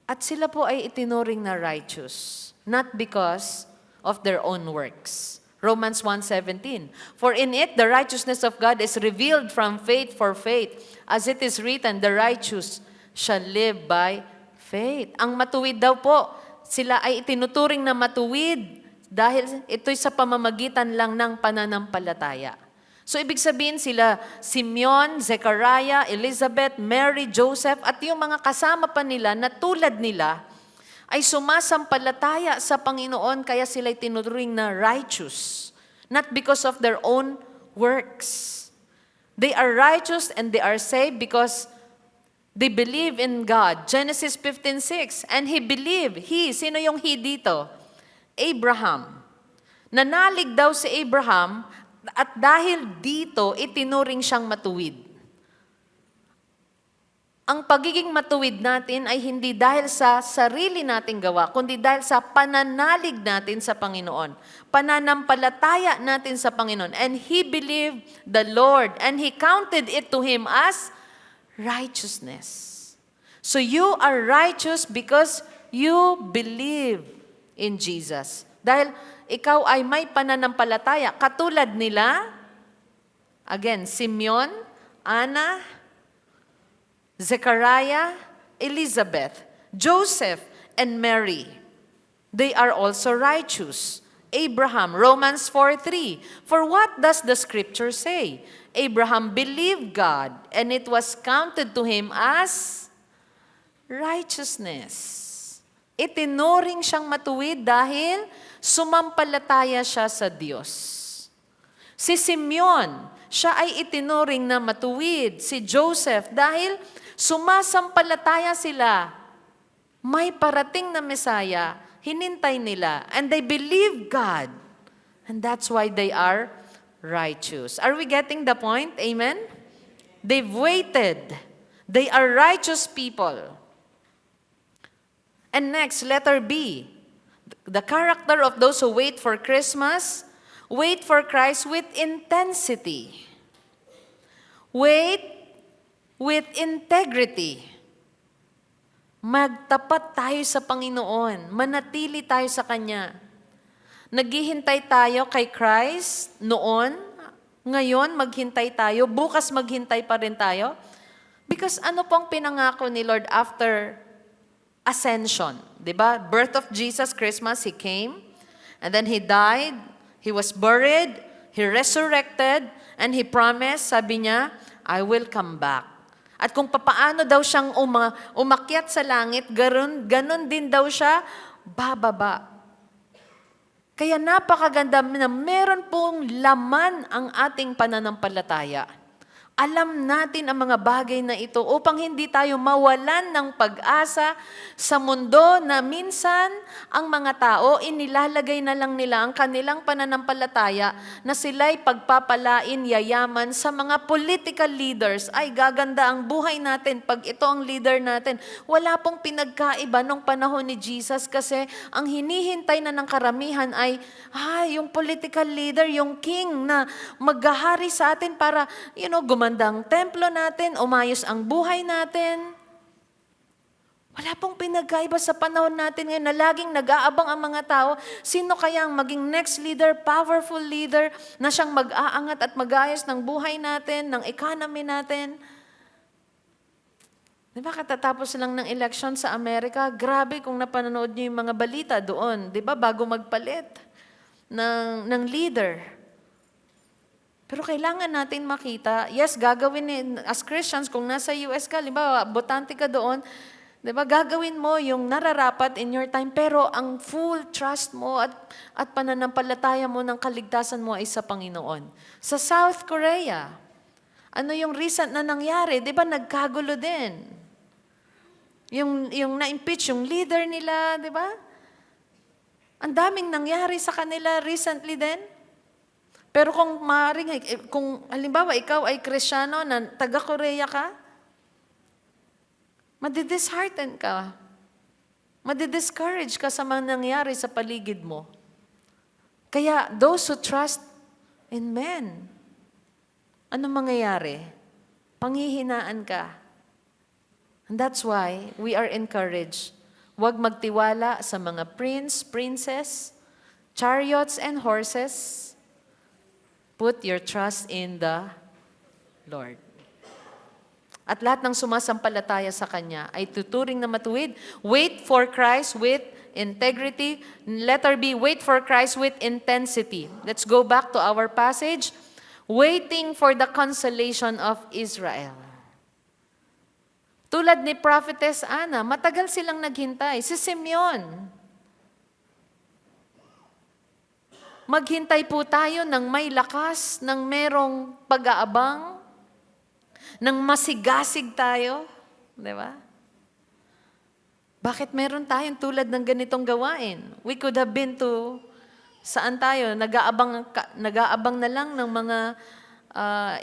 S2: At sila po ay itinuring na righteous, not because of their own works, Romans 1:17. For in it the righteousness of God is revealed from faith for faith, as it is written, the righteous shall live by faith. Ang matuwid daw po, sila ay itinuturing na matuwid dahil ito'y sa pamamagitan lang ng pananampalataya. So ibig sabihin sila, Simeon, Zechariah, Elizabeth, Mary, Joseph, at yung mga kasama pa nila na tulad nila, ay sumasampalataya sa Panginoon kaya sila'y tinuturing na righteous. Not because of their own works. They are righteous and they are saved because they believe in God. Genesis 15:6. And he believed. Sino yung he dito? Abraham. Nanalig daw si Abraham at dahil dito, itinuring siyang matuwid. Ang pagiging matuwid natin ay hindi dahil sa sarili nating gawa, kundi dahil sa pananalig natin sa Panginoon. Pananampalataya natin sa Panginoon. And he believed the Lord, and he counted it to him as righteousness. So you are righteous because you believe in Jesus. Dahil ikaw ay may pananampalataya. Katulad nila, again, Simeon, Anna, Zechariah, Elizabeth, Joseph, and Mary. They are also righteous. Abraham, Romans 4:3. For what does the scripture say? Abraham believed God, and it was counted to him as righteousness. Itinuring siyang matuwid dahil sumampalataya siya sa Diyos. Si Simeon, siya ay itinuring na matuwid. Si Joseph, dahil sumasampalataya sila, may parating na Mesaya, hinintay nila, and they believe God. And that's why they are righteous. Are we getting the point? Amen? They've waited. They are righteous people. And next, letter B. The character of those who wait for Christmas, wait for Christ with intensity. Wait with integrity. Magtapat tayo sa Panginoon. Manatili tayo sa Kanya. Naghihintay tayo kay Christ noon. Ngayon, maghintay tayo. Bukas, maghintay pa rin tayo. Because ano pong pinangako ni Lord after ascension? Diba? Birth of Jesus, Christmas, He came. And then He died. He was buried. He resurrected. And He promised, sabi niya, I will come back. At kung papaano daw siyang umakyat sa langit, ganun din daw siya bababa. Kaya napakaganda na meron pong laman ang ating pananampalataya. Alam natin ang mga bagay na ito upang hindi tayo mawalan ng pag-asa sa mundo na minsan ang mga tao inilalagay na lang nila ang kanilang pananampalataya na sila'y pagpapalain, yayaman sa mga political leaders. Ay, gaganda ang buhay natin pag ito ang leader natin. Wala pong pinagkaiba nung panahon ni Jesus kasi ang hinihintay na ng karamihan ay yung political leader, yung king na maghahari sa atin para, gumandang templo natin, umayos ang buhay natin. Wala pong pinagkaiba sa panahon natin ngayon na laging nag-aabang ang mga tao. Sino kaya ang maging next leader, powerful leader, na siyang mag-aangat at mag-ayos ng buhay natin, ng economy natin? Di ba katatapos lang ng election sa Amerika, grabe kung napanonood niyo yung mga balita doon. Di ba bago magpalit ng leader. Pero kailangan natin makita, yes, gagawin as Christians, kung nasa US ka, di ba, botante ka doon, di ba, gagawin mo yung nararapat in your time, pero ang full trust mo at pananampalataya mo ng kaligtasan mo ay sa Panginoon. Sa South Korea, ano yung recent na nangyari? Di ba, nagkagulo din. Yung na-impeach yung leader nila, di ba? Ang daming nangyari sa kanila recently din. Pero kung halimbawa ikaw ay Kristiyano na taga-Korea ka, madidishearten ka. Madidiscourage ka sa mga nangyari sa paligid mo. Kaya those who trust in men, ano mangyayari? Panghihinaan ka. And that's why we are encouraged. Huwag magtiwala sa mga prince, princess, chariots and horses, put your trust in the Lord. At lahat ng sumasampalataya sa Kanya ay tuturing na matuwid. Wait for Christ with integrity. Letter B, wait for Christ with intensity. Let's go back to our passage. Waiting for the consolation of Israel. Tulad ni Prophetess Anna, matagal silang naghintay. Si Simeon, maghintay po tayo ng may lakas, ng merong pag-aabang, ng masigasig tayo. Di ba? Bakit meron tayong tulad ng ganitong gawain? We could have been to, saan tayo? Nag-aabang na lang ng mga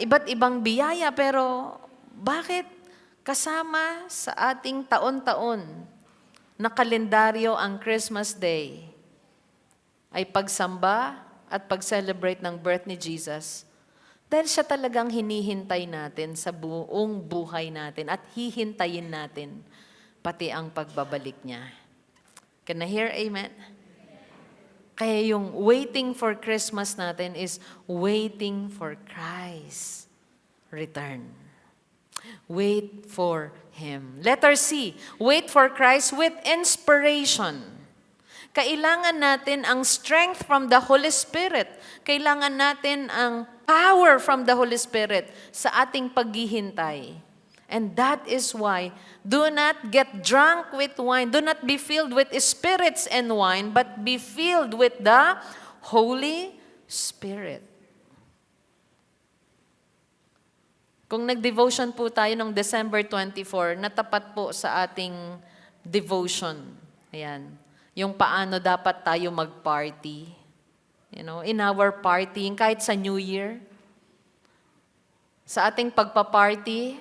S2: iba't ibang biyaya, pero bakit kasama sa ating taon-taon na kalendaryo ang Christmas Day ay pagsamba at pag-celebrate ng birth ni Jesus, dahil siya talagang hinihintay natin sa buong buhay natin at hihintayin natin pati ang pagbabalik niya. Can I hear amen? Kaya yung waiting for Christmas natin is waiting for Christ's return. Wait for Him. Letter C, wait for Christ with inspiration. Kailangan natin ang strength from the Holy Spirit. Kailangan natin ang power from the Holy Spirit sa ating paghihintay. And that is why, do not get drunk with wine. Do not be filled with spirits and wine, but be filled with the Holy Spirit. Kung nag-devotion po tayo noong December 24, natapat po sa ating devotion. Ayan. Yung paano dapat tayo mag-party. You know, in our partying, kahit sa New Year, sa ating pagpa-party,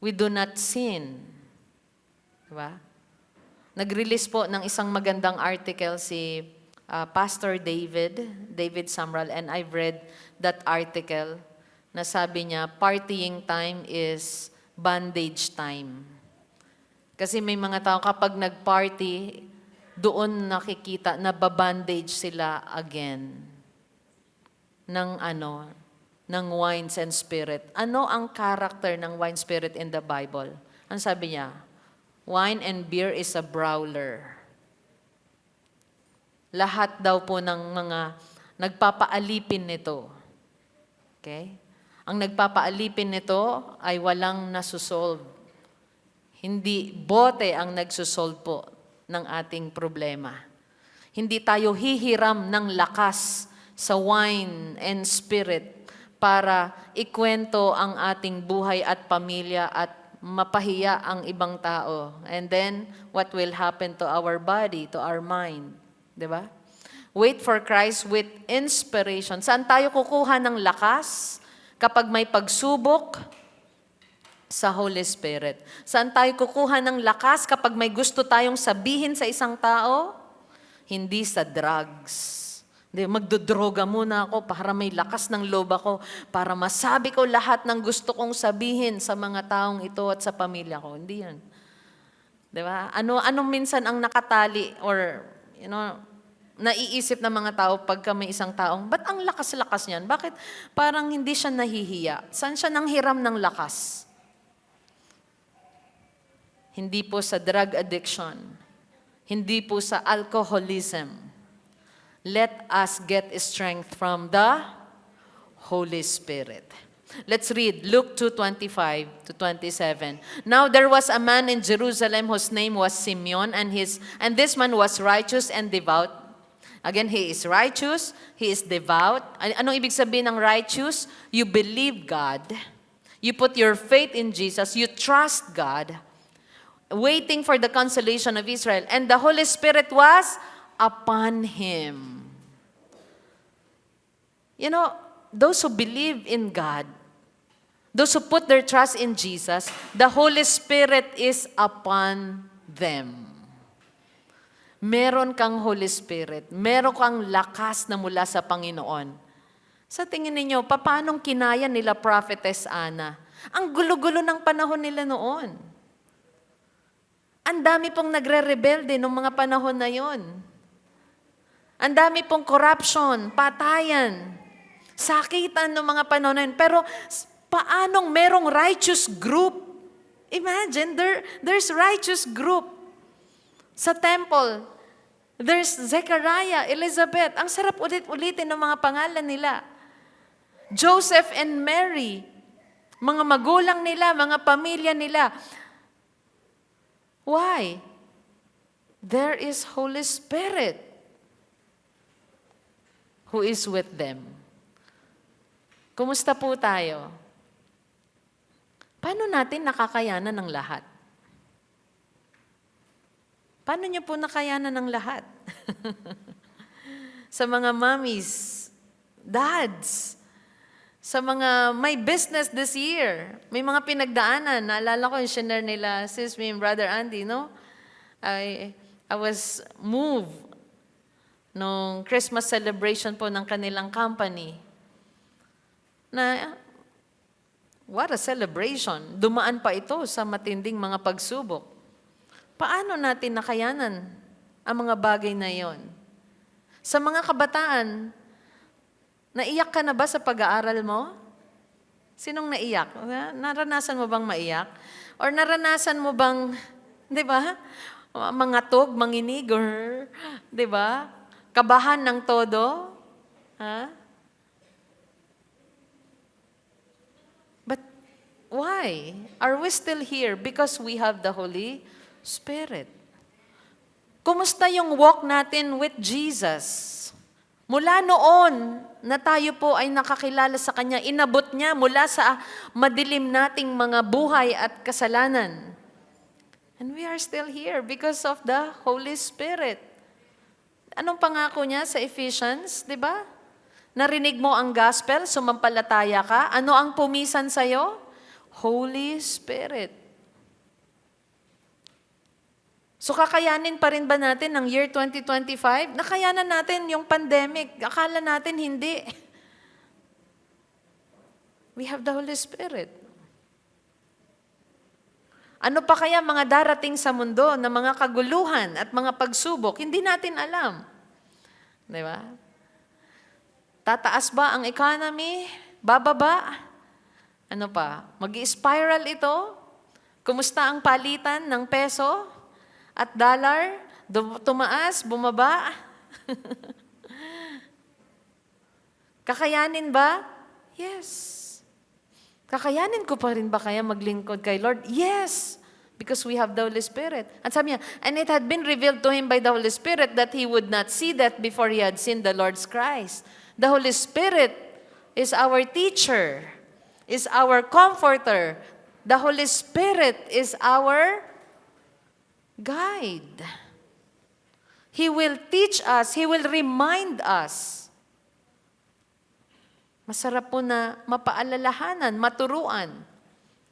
S2: we do not sin. Diba? Nag-release po ng isang magandang article si Pastor David Samral, and I've read that article na sabi niya, partying time is bandage time. Kasi may mga tao kapag nag-party, doon nakikita na babandage sila again ng wines and spirit. Ano ang character ng wine spirit in the Bible? Ang sabi niya, wine and beer is a brawler. Lahat daw po ng mga nagpapaalipin nito. Okay? Ang nagpapaalipin nito ay walang nasusolve. Hindi bote ang nagsusolve po ng ating problema. Hindi tayo hihiram ng lakas sa wine and spirit para ikwento ang ating buhay at pamilya at mapahiya ang ibang tao. And then, what will happen to our body, to our mind? Diba? Wait for Christ with inspiration. Saan tayo kukuha ng lakas kapag may pagsubok? Sa Holy Spirit. Saan tayo kukuha ng lakas kapag may gusto tayong sabihin sa isang tao? Hindi sa drugs. Hindi, magdodroga muna ako para may lakas ng loob ako, para masabi ko lahat ng gusto kong sabihin sa mga taong ito at sa pamilya ko. Hindi yan. Diba? Anong minsan ang nakatali or, naiisip ng mga tao pagka may isang taong, ba't ang lakas-lakas niyan? Bakit parang hindi siya nahihiya? Saan siya nanghiram ng lakas? Hindi po sa drug addiction. Hindi po sa alcoholism. Let us get strength from the Holy Spirit. Let's read Luke 2:25 to 27. Now there was a man in Jerusalem whose name was Simeon, and this man was righteous and devout. Again, he is righteous, he is devout. Anong ibig sabihin ng righteous? You believe God. You put your faith in Jesus. You trust God. Waiting for the consolation of Israel. And the Holy Spirit was upon him. Those who believe in God, those who put their trust in Jesus, the Holy Spirit is upon them. Meron kang Holy Spirit. Meron kang lakas na mula sa Panginoon. Sa tingin ninyo, paanong kinaya nila Prophetess Anna? Ang gulo-gulo ng panahon nila noon. Ang dami pong nagre-rebelde noong mga panahon na yon. Ang dami pong corruption, patayan, sakitan ng mga panahon na yun. Pero paanong merong righteous group? Imagine, there's righteous group sa temple. There's Zechariah, Elizabeth. Ang sarap ulit-ulitin ng mga pangalan nila. Joseph and Mary, mga magulang nila, mga pamilya nila. Why? There is Holy Spirit who is with them. Kumusta po tayo? Paano natin nakakayanan ng lahat? Paano niyo po nakayanan ng lahat? Sa mga mommies, dads, sa mga may business this year, may mga pinagdaanan. Naalala ko yung share nila, sis me and Brother Andy, no? I was moved nung Christmas celebration po ng kanilang company. Na, what a celebration. Dumaan pa ito sa matinding mga pagsubok. Paano natin nakayanan ang mga bagay na yon? Sa mga kabataan, naiyak ka na ba sa pag-aaral mo? Sinong naiyak? Naranasan mo bang maiyak? Or naranasan mo bang, di ba, mangatog, manginig, or, di ba, kabahan ng todo? Ha? But why? Are we still here? Because we have the Holy Spirit. Kumusta yung walk natin with Jesus? Mula noon na tayo po ay nakakilala sa Kanya, inabot niya mula sa madilim nating mga buhay at kasalanan. And we are still here because of the Holy Spirit. Anong pangako niya sa Ephesians, di ba? Narinig mo ang gospel, sumampalataya ka. Ano ang pumisan sa'yo? Holy Spirit. So kakayanin pa rin ba natin ng year 2025? Nakayanan natin yung pandemic. Akala natin hindi. We have the Holy Spirit. Ano pa kaya mga darating sa mundo na mga kaguluhan at mga pagsubok? Hindi natin alam. Di ba? Tataas ba ang economy? Bababa? Ano pa? Mag-i-spiral ito? Kumusta ang palitan ng peso at dollar? Tumaas? Bumaba? Kakayanin ba? Yes. Kakayanin ko pa rin ba kaya maglingkod kay Lord? Yes, because we have the Holy Spirit. At sabi niya, and it had been revealed to him by the Holy Spirit that he would not see death before he had seen the Lord's Christ. The Holy Spirit is our teacher, is our comforter. The Holy Spirit is our guide. He will teach us, He will remind us. Masarap po na mapaalalahanan, maturuan.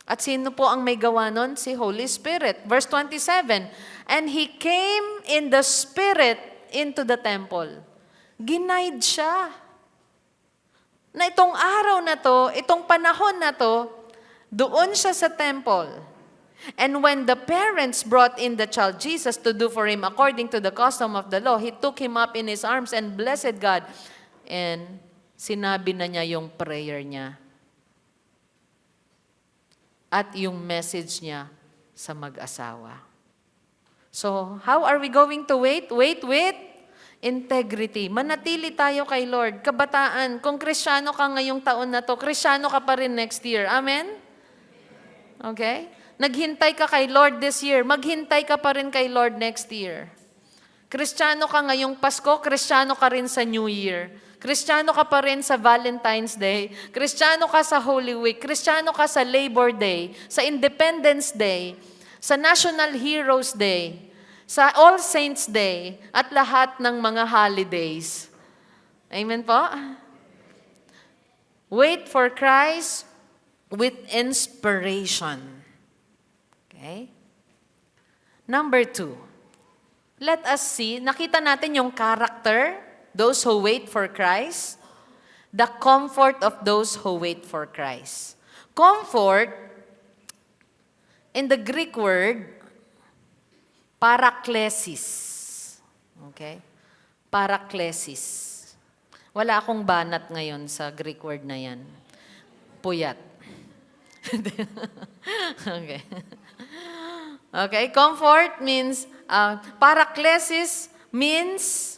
S2: At sino po ang may gawa nun? Si Holy Spirit. Verse 27, and He came in the Spirit into the temple. Ginaid siya. Na itong araw na to, itong panahon na to, doon siya sa temple. And when the parents brought in the child Jesus to do for him according to the custom of the law, He took him up in His arms and blessed God. And sinabi na niya yung prayer niya at yung message niya sa mag-asawa. So, how are we going to wait? Wait with integrity. Manatili tayo kay Lord. Kabataan, kung Kristiyano ka ngayong taon na to, Kristiyano ka pa rin next year. Amen? Okay? Naghintay ka kay Lord this year, maghintay ka pa rin kay Lord next year. Kristiyano ka ngayong Pasko, Kristiyano ka rin sa New Year. Kristiyano ka pa rin sa Valentine's Day. Kristiyano ka sa Holy Week. Kristiyano ka sa Labor Day, sa Independence Day, sa National Heroes Day, sa All Saints Day, at lahat ng mga holidays. Amen po? Wait for Christ with inspiration. Okay? Number 2. Let us see, nakita natin yung character, those who wait for Christ, the comfort of those who wait for Christ. Comfort, in the Greek word, paraklesis. Okay? Paraklesis. Wala akong banat ngayon sa Greek word na yan. Puyat. Okay. Okay, comfort means, paraklesis means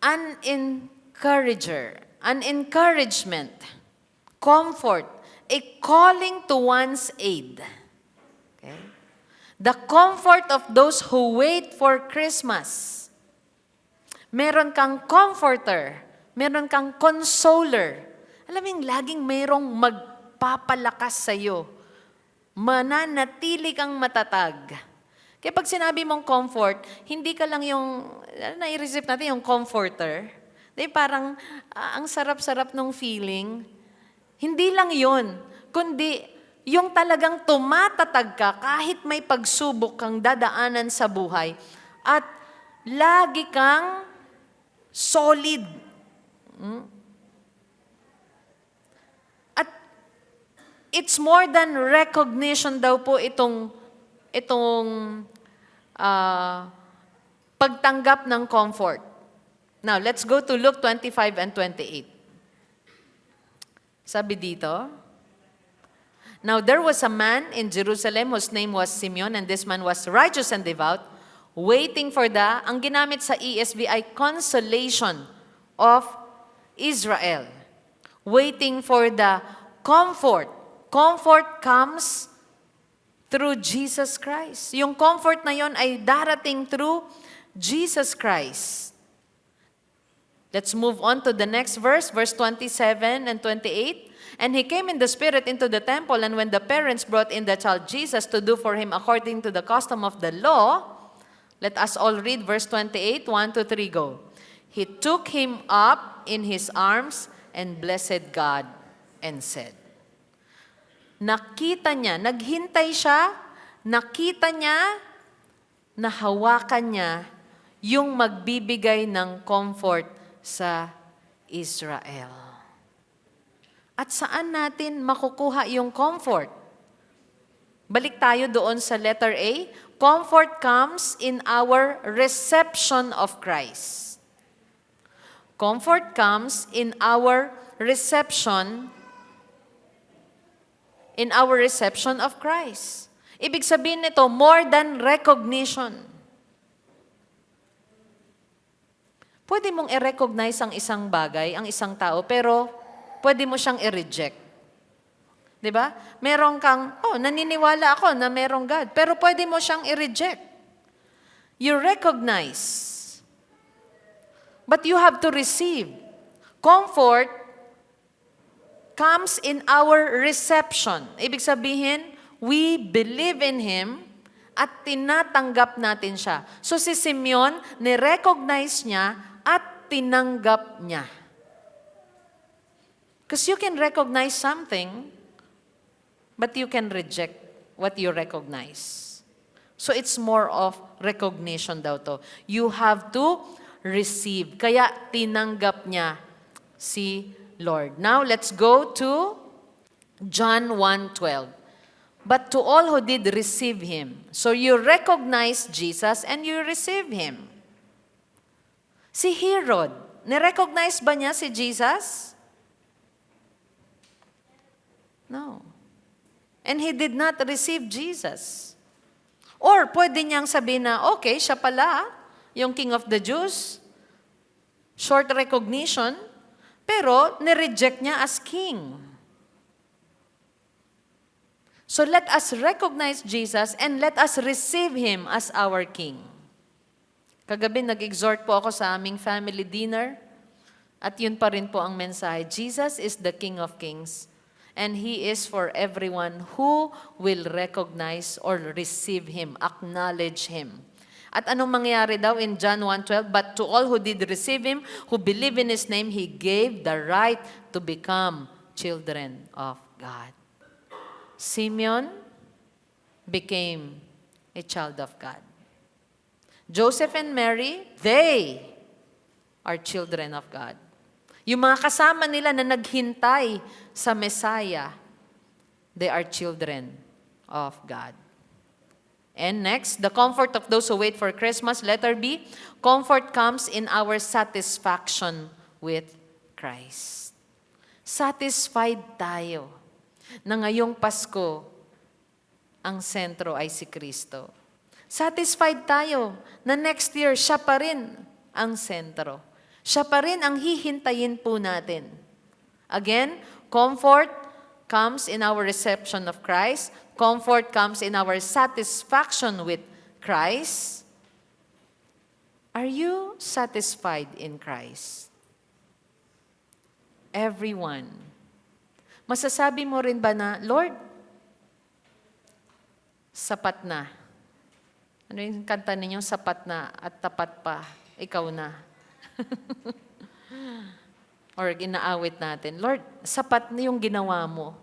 S2: an encourager, an encouragement, comfort, a calling to one's aid. Okay? The comfort of those who wait for Christmas. Meron kang comforter, meron kang consoler. Alam mo yung laging mayroong magpapalakas sa'yo. Mananatili kang matatag. Kaya pag sinabi mong comfort, hindi ka lang yung, nai-receive natin yung comforter. Parang ang sarap-sarap ng feeling. Hindi lang yun, kundi yung talagang tumatatag ka kahit may pagsubok kang dadaanan sa buhay at lagi kang solid. At it's more than recognition daw po itong pagtanggap ng comfort. Now, let's go to Luke 25 and 28. Sabi dito, now there was a man in Jerusalem whose name was Simeon, and this man was righteous and devout, waiting for ang ginamit sa ESV ay consolation of Israel. Waiting for the comfort. Comfort comes through Jesus Christ. Yung comfort na yon ay darating through Jesus Christ. Let's move on to the next verse 27 and 28. And he came in the Spirit into the temple, and when the parents brought in the child Jesus to do for him according to the custom of the law, let us all read verse 28, 1 to 3, go. He took him up in his arms and blessed God and said. Nakita niya, naghintay siya, nakita niya, nahawakan niya yung magbibigay ng comfort sa Israel. At saan natin makukuha yung comfort? Balik tayo doon sa letter A. Comfort comes in our reception of Christ. Comfort comes in our reception of Christ. Ibig sabihin nito, more than recognition. Pwede mong i-recognize ang isang bagay, ang isang tao, pero pwede mo siyang i-reject. Diba? Meron kang, naniniwala ako na merong God, pero pwede mo siyang i-reject. You recognize. But you have to receive. Comfort comes in our reception. Ibig sabihin, we believe in Him at tinatanggap natin siya. So si Simeon, ni-recognize niya at tinanggap niya. Because you can recognize something, but you can reject what you recognize. So it's more of recognition daw to. You have to receive. Kaya tinanggap niya si Lord. Now let's go to John 1:12. But to all who did receive Him. So you recognize Jesus and you receive Him. Si Herod, nirecognize ba niya si Jesus? No. And he did not receive Jesus. Or pwede niyang sabihin na, okay, siya pala, yung King of the Jews. Short recognition, pero nireject niya as king. So let us recognize Jesus and let us receive Him as our King. Kagabi nag-exhort po ako sa aming family dinner at yun pa rin po ang mensahe. Jesus is the King of Kings and He is for everyone who will recognize or receive Him, acknowledge Him. At anong mangyari daw in John 1:12? But to all who did receive Him, who believe in His name, He gave the right to become children of God. Simeon became a child of God. Joseph and Mary, they are children of God. Yung mga kasama nila na naghintay sa Messiah, they are children of God. And next, the comfort of those who wait for Christmas. Letter B, comfort comes in our satisfaction with Christ. Satisfied tayo na ngayong Pasko, ang sentro ay si Kristo. Satisfied tayo na next year, siya pa rin ang sentro. Siya pa rin ang hihintayin po natin. Again, comfort comes in our reception of Christ. Comfort comes in our satisfaction with Christ. Are you satisfied in Christ? Everyone. Masasabi mo rin ba na, Lord, sapat na. Ano yung kanta ninyo? Sapat na at tapat pa. Ikaw na. Or ginaawit natin, Lord, sapat na yung ginawa mo.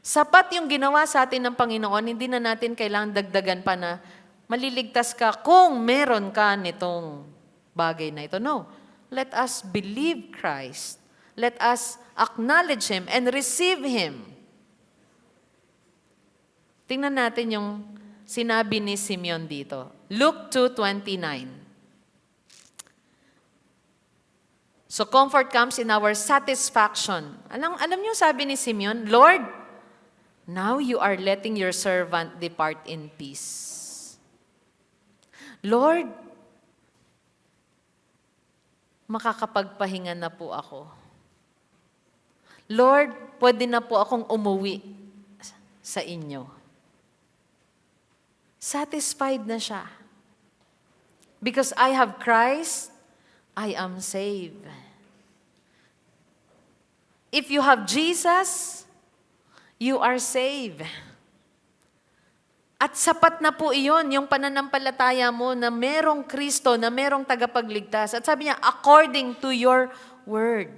S2: Sapat yung ginawa sa atin ng Panginoon, hindi na natin kailangang dagdagan pa na maliligtas ka kung meron ka nitong bagay na ito. No. Let us believe Christ. Let us acknowledge Him and receive Him. Tingnan natin yung sinabi ni Simeon dito. Luke 2:29. So comfort comes in our satisfaction. Alam niyo sabi ni Simeon, Lord, now you are letting your servant depart in peace. Lord, makakapagpahinga na po ako. Lord, pwede na po akong umuwi sa inyo. Satisfied na siya. Because I have Christ, I am saved. If you have Jesus, you are saved. At sapat na po iyon, yung pananampalataya mo na merong Kristo, na merong tagapagligtas. At sabi niya, according to your word.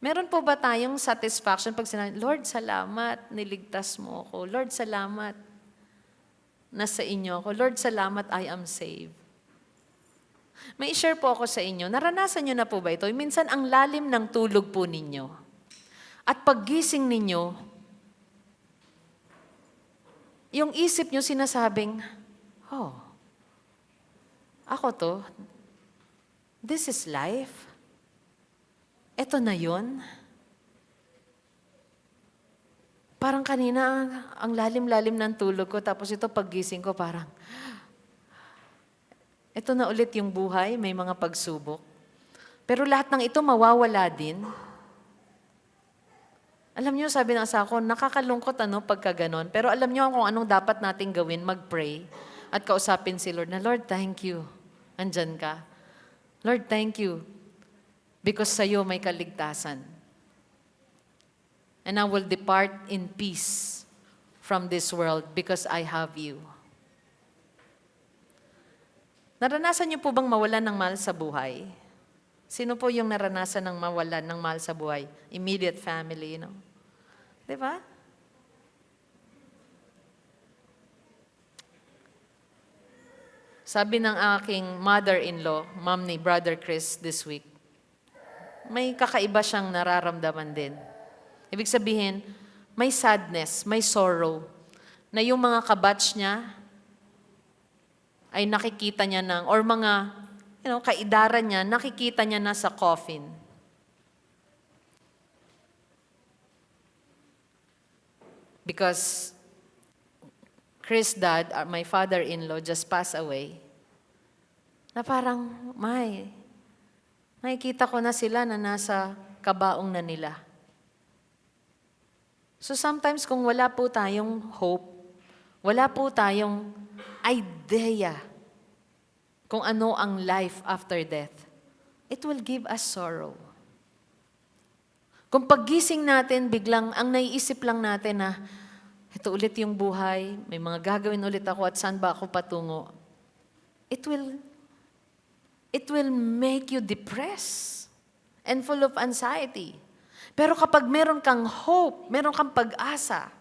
S2: Meron po ba tayong satisfaction pag sinabi, Lord, salamat, niligtas mo ako. Lord, salamat, nasa inyo ako. Lord, salamat, I am saved. May share po ako sa inyo. Naranasan nyo na po ba ito? Minsan ang lalim ng tulog po ninyo. At paggising ninyo, yung isip nyo sinasabing, oh, ako to, this is life. Ito na yun. Parang kanina, ang lalim-lalim ng tulog ko, tapos ito paggising ko parang, ito na ulit yung buhay, may mga pagsubok. Pero lahat ng ito mawawala din. Alam niyo, sabi ng asawa ko, nakakalungkot pagka ganon. Pero alam niyo kung anong dapat nating gawin, mag-pray at kausapin si Lord na, Lord, thank you. Andyan ka. Lord, thank you. Because sa'yo may kaligtasan. And I will depart in peace from this world because I have you. Naranasan niyo po bang mawalan ng mahal sa buhay? Sino po yung naranasan ng mawalan ng mahal sa buhay? Immediate family, you know? Di ba? Sabi ng aking mother-in-law, mom ni Brother Chris this week, may kakaiba siyang nararamdaman din. Ibig sabihin, may sadness, may sorrow, na yung mga kabatch niya ay nakikita niya ng, or mga kaidaran niya, nakikita niya na sa coffin. Because Chris' dad, my father-in-law, just passed away. Na parang, nakikita ko na sila na nasa kabaong na nila. So sometimes kung wala po tayong hope, wala po tayong idea kung ano ang life after death, it will give us sorrow. Kung paggising natin, biglang ang naiisip lang natin na, ito ulit yung buhay, may mga gagawin ulit ako at saan ba ako patungo, it will make you depressed and full of anxiety. Pero kapag meron kang hope, meron kang pag-asa,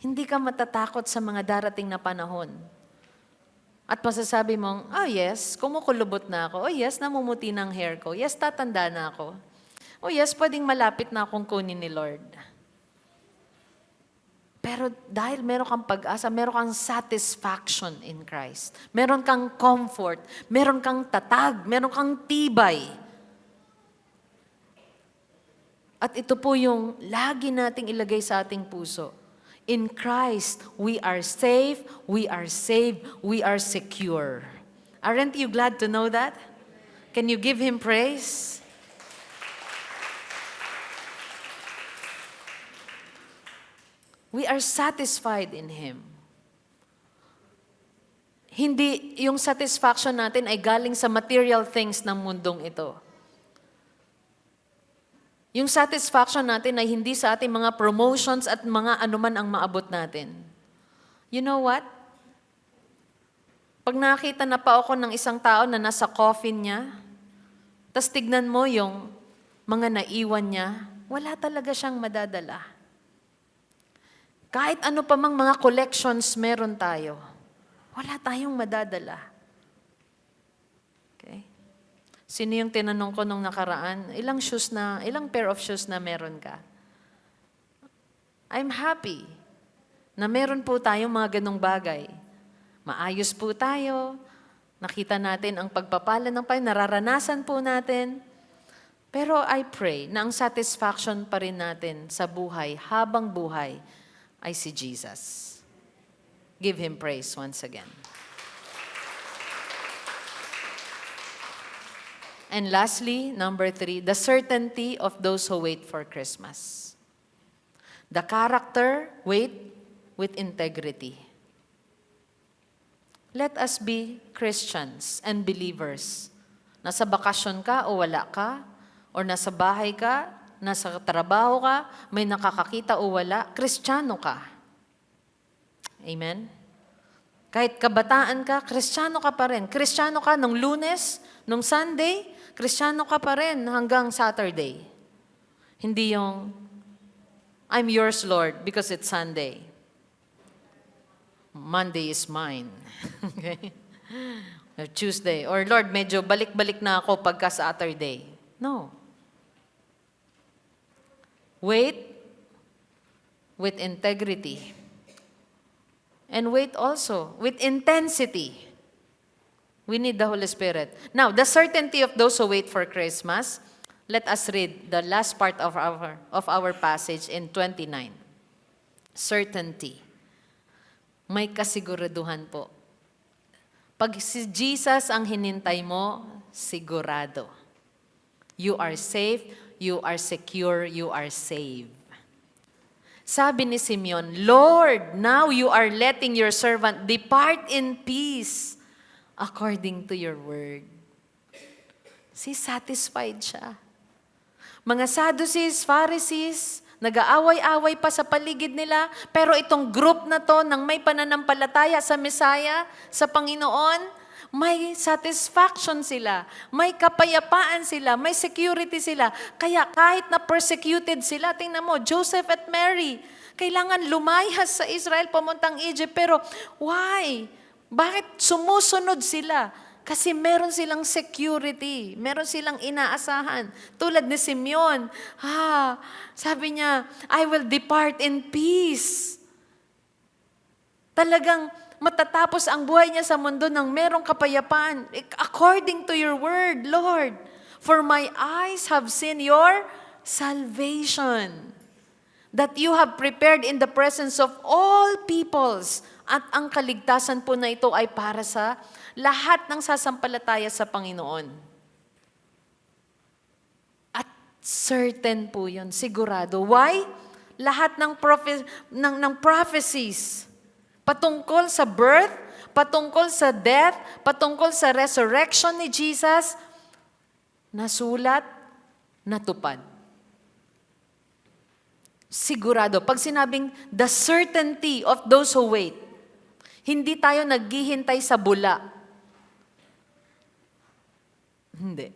S2: hindi ka matatakot sa mga darating na panahon. At masasabi mong, oh yes, kumukulubot na ako. Oh yes, namumuti ng hair ko. Yes, tatanda na ako. Oh yes, pwedeng malapit na akong kunin ni Lord. Pero dahil meron kang pag-asa, meron kang satisfaction in Christ. Meron kang comfort, meron kang tatag, meron kang tibay. At ito po yung lagi nating ilagay sa ating puso. In Christ, we are safe, we are saved, we are secure. Aren't you glad to know that? Can you give Him praise? We are satisfied in Him. Hindi yung satisfaction natin ay galing sa material things ng mundong ito. Yung satisfaction natin ay hindi sa ating mga promotions at mga anuman ang maabot natin. You know what? Pag nakita na pa ako ng isang tao na nasa coffin niya, tas tignan mo yung mga naiwan niya, wala talaga siyang madadala. Kahit ano pa mang mga collections meron tayo, wala tayong madadala. Okay? Sino yung tinanong ko nung nakaraan, ilang pair of shoes na meron ka? I'm happy na meron po tayong mga ganong bagay. Maayos po tayo, nakita natin ang pagpapala ng Panginoon, nararanasan po natin. Pero I pray na ang satisfaction pa rin natin sa buhay, habang buhay, ay si Jesus. Give Him praise once again. And lastly, number 3, the certainty of those who wait for Christmas. The character, wait with integrity. Let us be Christians and believers. Nasa bakasyon ka o wala ka, or nasa bahay ka, nasa trabaho ka, may nakakakita o wala, Kristiyano ka. Amen? Kahit kabataan ka, Kristiyano ka pa rin. Kristiyano ka nung Lunes, nung Sunday, Kristiyano ka pa rin hanggang Saturday. Hindi yung, I'm yours, Lord, because it's Sunday. Monday is mine. Okay? Or Tuesday. Or Lord, medyo balik-balik na ako pagka Saturday. No. Wait with integrity. And wait also with intensity. We need the Holy Spirit. Now, the certainty of those who wait for Christmas, let us read the last part of our passage in 29. Certainty. May kasiguraduhan po. Pag si Jesus ang hinintay mo, sigurado. You are safe, you are secure, you are saved. Sabi ni Simeon, Lord, now you are letting your servant depart in peace according to your word. See, satisfied siya. Mga Sadducees, Pharisees, nag-aaway-away pa sa paligid nila, pero itong group na to ng may pananampalataya sa Messiah, sa Panginoon, may satisfaction sila, may kapayapaan sila, may security sila. Kaya kahit na persecuted sila, tingnan mo, Joseph at Mary, kailangan lumayas sa Israel, pamuntang Egypt. Pero why? Bakit sumusunod sila? Kasi meron silang security, meron silang inaasahan. Tulad ni Simeon, sabi niya, I will depart in peace. Talagang matatapos ang buhay niya sa mundo ng merong kapayapaan. According to your word, Lord, for my eyes have seen your salvation, that you have prepared in the presence of all peoples. At ang kaligtasan po na ito ay para sa lahat ng sasampalataya sa Panginoon. At certain po yun, sigurado. Why? Lahat ng prophecies patungkol sa birth, patungkol sa death, patungkol sa resurrection ni Jesus, nasulat, natupad. Sigurado. Pag sinabing the certainty of those who wait, hindi tayo naghihintay sa bula. Hindi.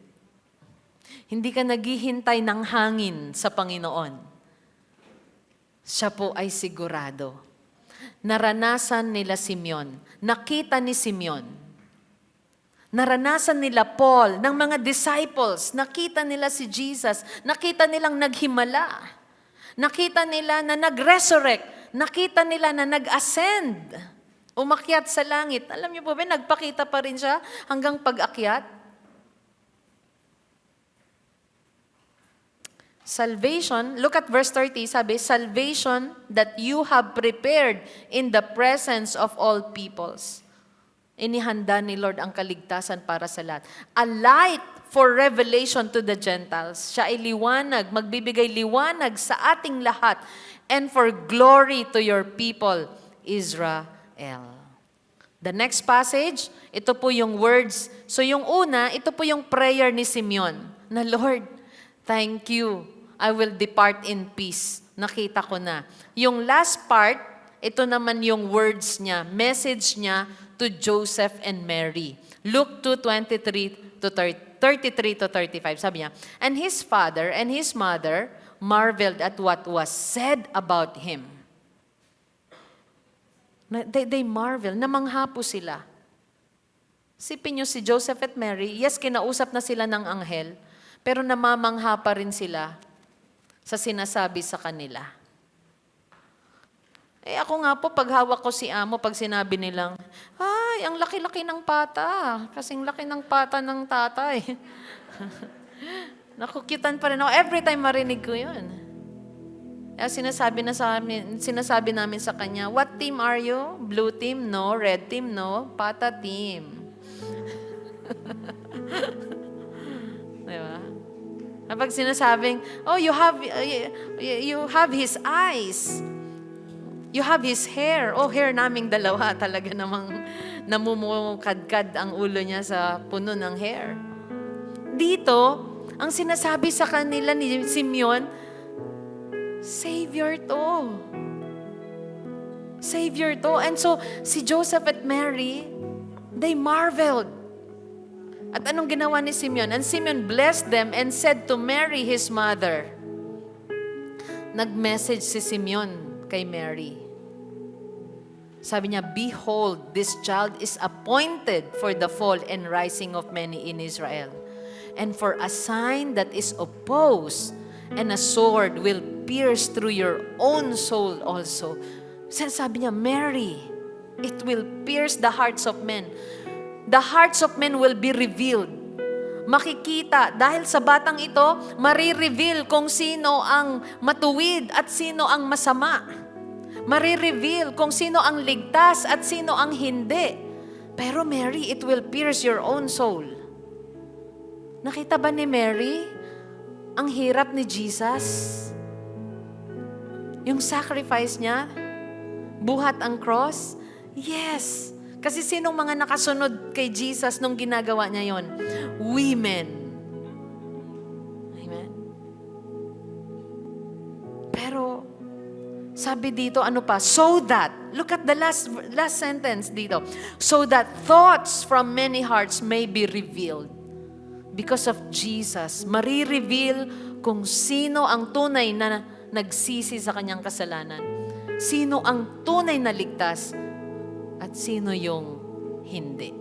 S2: Hindi ka naghihintay ng hangin sa Panginoon. Siya po ay sigurado. Naranasan nila Simeon. Nakita ni Simeon. Naranasan nila Paul, ng mga disciples. Nakita nila si Jesus. Nakita nilang naghimala. Nakita nila na nag-resurrect. nakita nila na nag-ascend, umakyat sa langit. Alam niyo po ba, nagpakita pa rin siya hanggang pag-akyat? Salvation, look at verse 30, sabi, salvation that you have prepared in the presence of all peoples. Inihanda ni Lord ang kaligtasan para sa lahat. A light for revelation to the Gentiles. Siya ay liwanag, magbibigay liwanag sa ating lahat, and for glory to your people, Israel. The next passage, ito po yung words. So yung una, ito po yung prayer ni Simeon, na Lord, thank you. I will depart in peace. Nakita ko na. Yung last part, ito naman yung words niya, message niya to Joseph and Mary. Luke 2:23 to 33 to 35. Sabi niya, and his father and his mother marveled at what was said about him. They marvel. Namangha po sila. Sipin niyo si Joseph at Mary, yes, kinausap na sila ng anghel, pero namamangha pa rin sila sa sinasabi sa kanila. Ako nga po, pag hawak ko si amo, pag sinabi nilang, ay, ang laki-laki ng pata. Kasing laki ng pata ng tatay. Nakukyutan pa rin ako. Every time marinig ko yun. Sinasabi namin sa kanya, what team are you? Blue team? No. Red team? No. Pata team. Diba? Kapag sinasabing, oh, you have his eyes. You have his hair. Oh, hair naming dalawa. Talaga namang namumukadkad ang ulo niya sa puno ng hair. Dito, ang sinasabi sa kanila ni Simeon, Savior to. Savior to. And so, si Joseph at Mary, they marveled. At anong ginawa ni Simeon? And Simeon blessed them and said to Mary, his mother. Nag-message si Simeon kay Mary. Sabi niya, behold, this child is appointed for the fall and rising of many in Israel, and for a sign that is opposed, and a sword will pierce through your own soul also. Sabi niya, Mary, it will pierce the hearts of men. The hearts of men will be revealed. Makikita, dahil sa batang ito, marireveal kung sino ang matuwid at sino ang masama. Marireveal kung sino ang ligtas at sino ang hindi. Pero Mary, it will pierce your own soul. Nakita ba ni Mary ang hirap ni Jesus? Yung sacrifice niya, buhat ang cross? Yes. Kasi sinong mga nakasunod kay Jesus nung ginagawa niya yon? Women. Amen? Pero, sabi dito, ano pa? So that, look at the last sentence dito. So that thoughts from many hearts may be revealed. Because of Jesus, marireveal kung sino ang tunay na nagsisi sa kanyang kasalanan. Sino ang tunay na ligtas at sino yung hindi.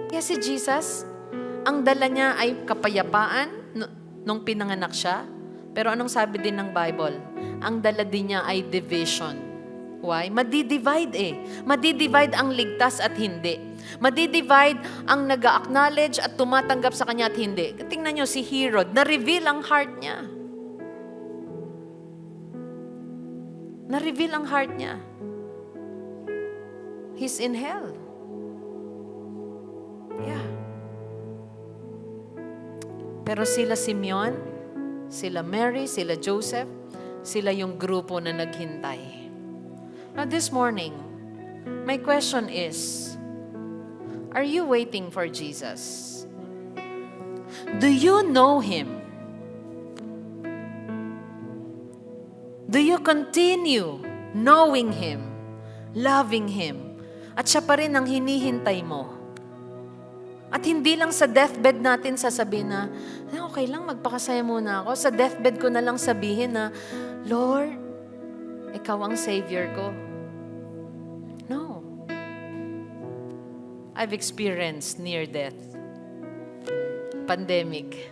S2: Kaya si Jesus, ang dala niya ay kapayapaan nung pinanganak siya. Pero anong sabi din ng Bible? Ang dala din niya ay division. Why? Madidivide Madidivide ang ligtas at hindi. Madidivide ang nag-acknowledge at tumatanggap sa kanya at hindi. Tingnan niyo si Herod, na-reveal ang heart niya. Na-reveal ang heart niya. He's in hell. Yeah. Pero sila Simeon, sila Mary, sila Joseph, sila yung grupo na naghintay. Now this morning, my question is, are you waiting for Jesus? Do you know Him? Do you continue knowing Him, loving Him, at siya pa rin ang hinihintay mo? At hindi lang sa deathbed natin sasabihin na, okay lang, magpakasaya muna ako. Sa deathbed ko na lang sabihin na, Lord, Ikaw ang Savior ko. No. I've experienced near death. Pandemic.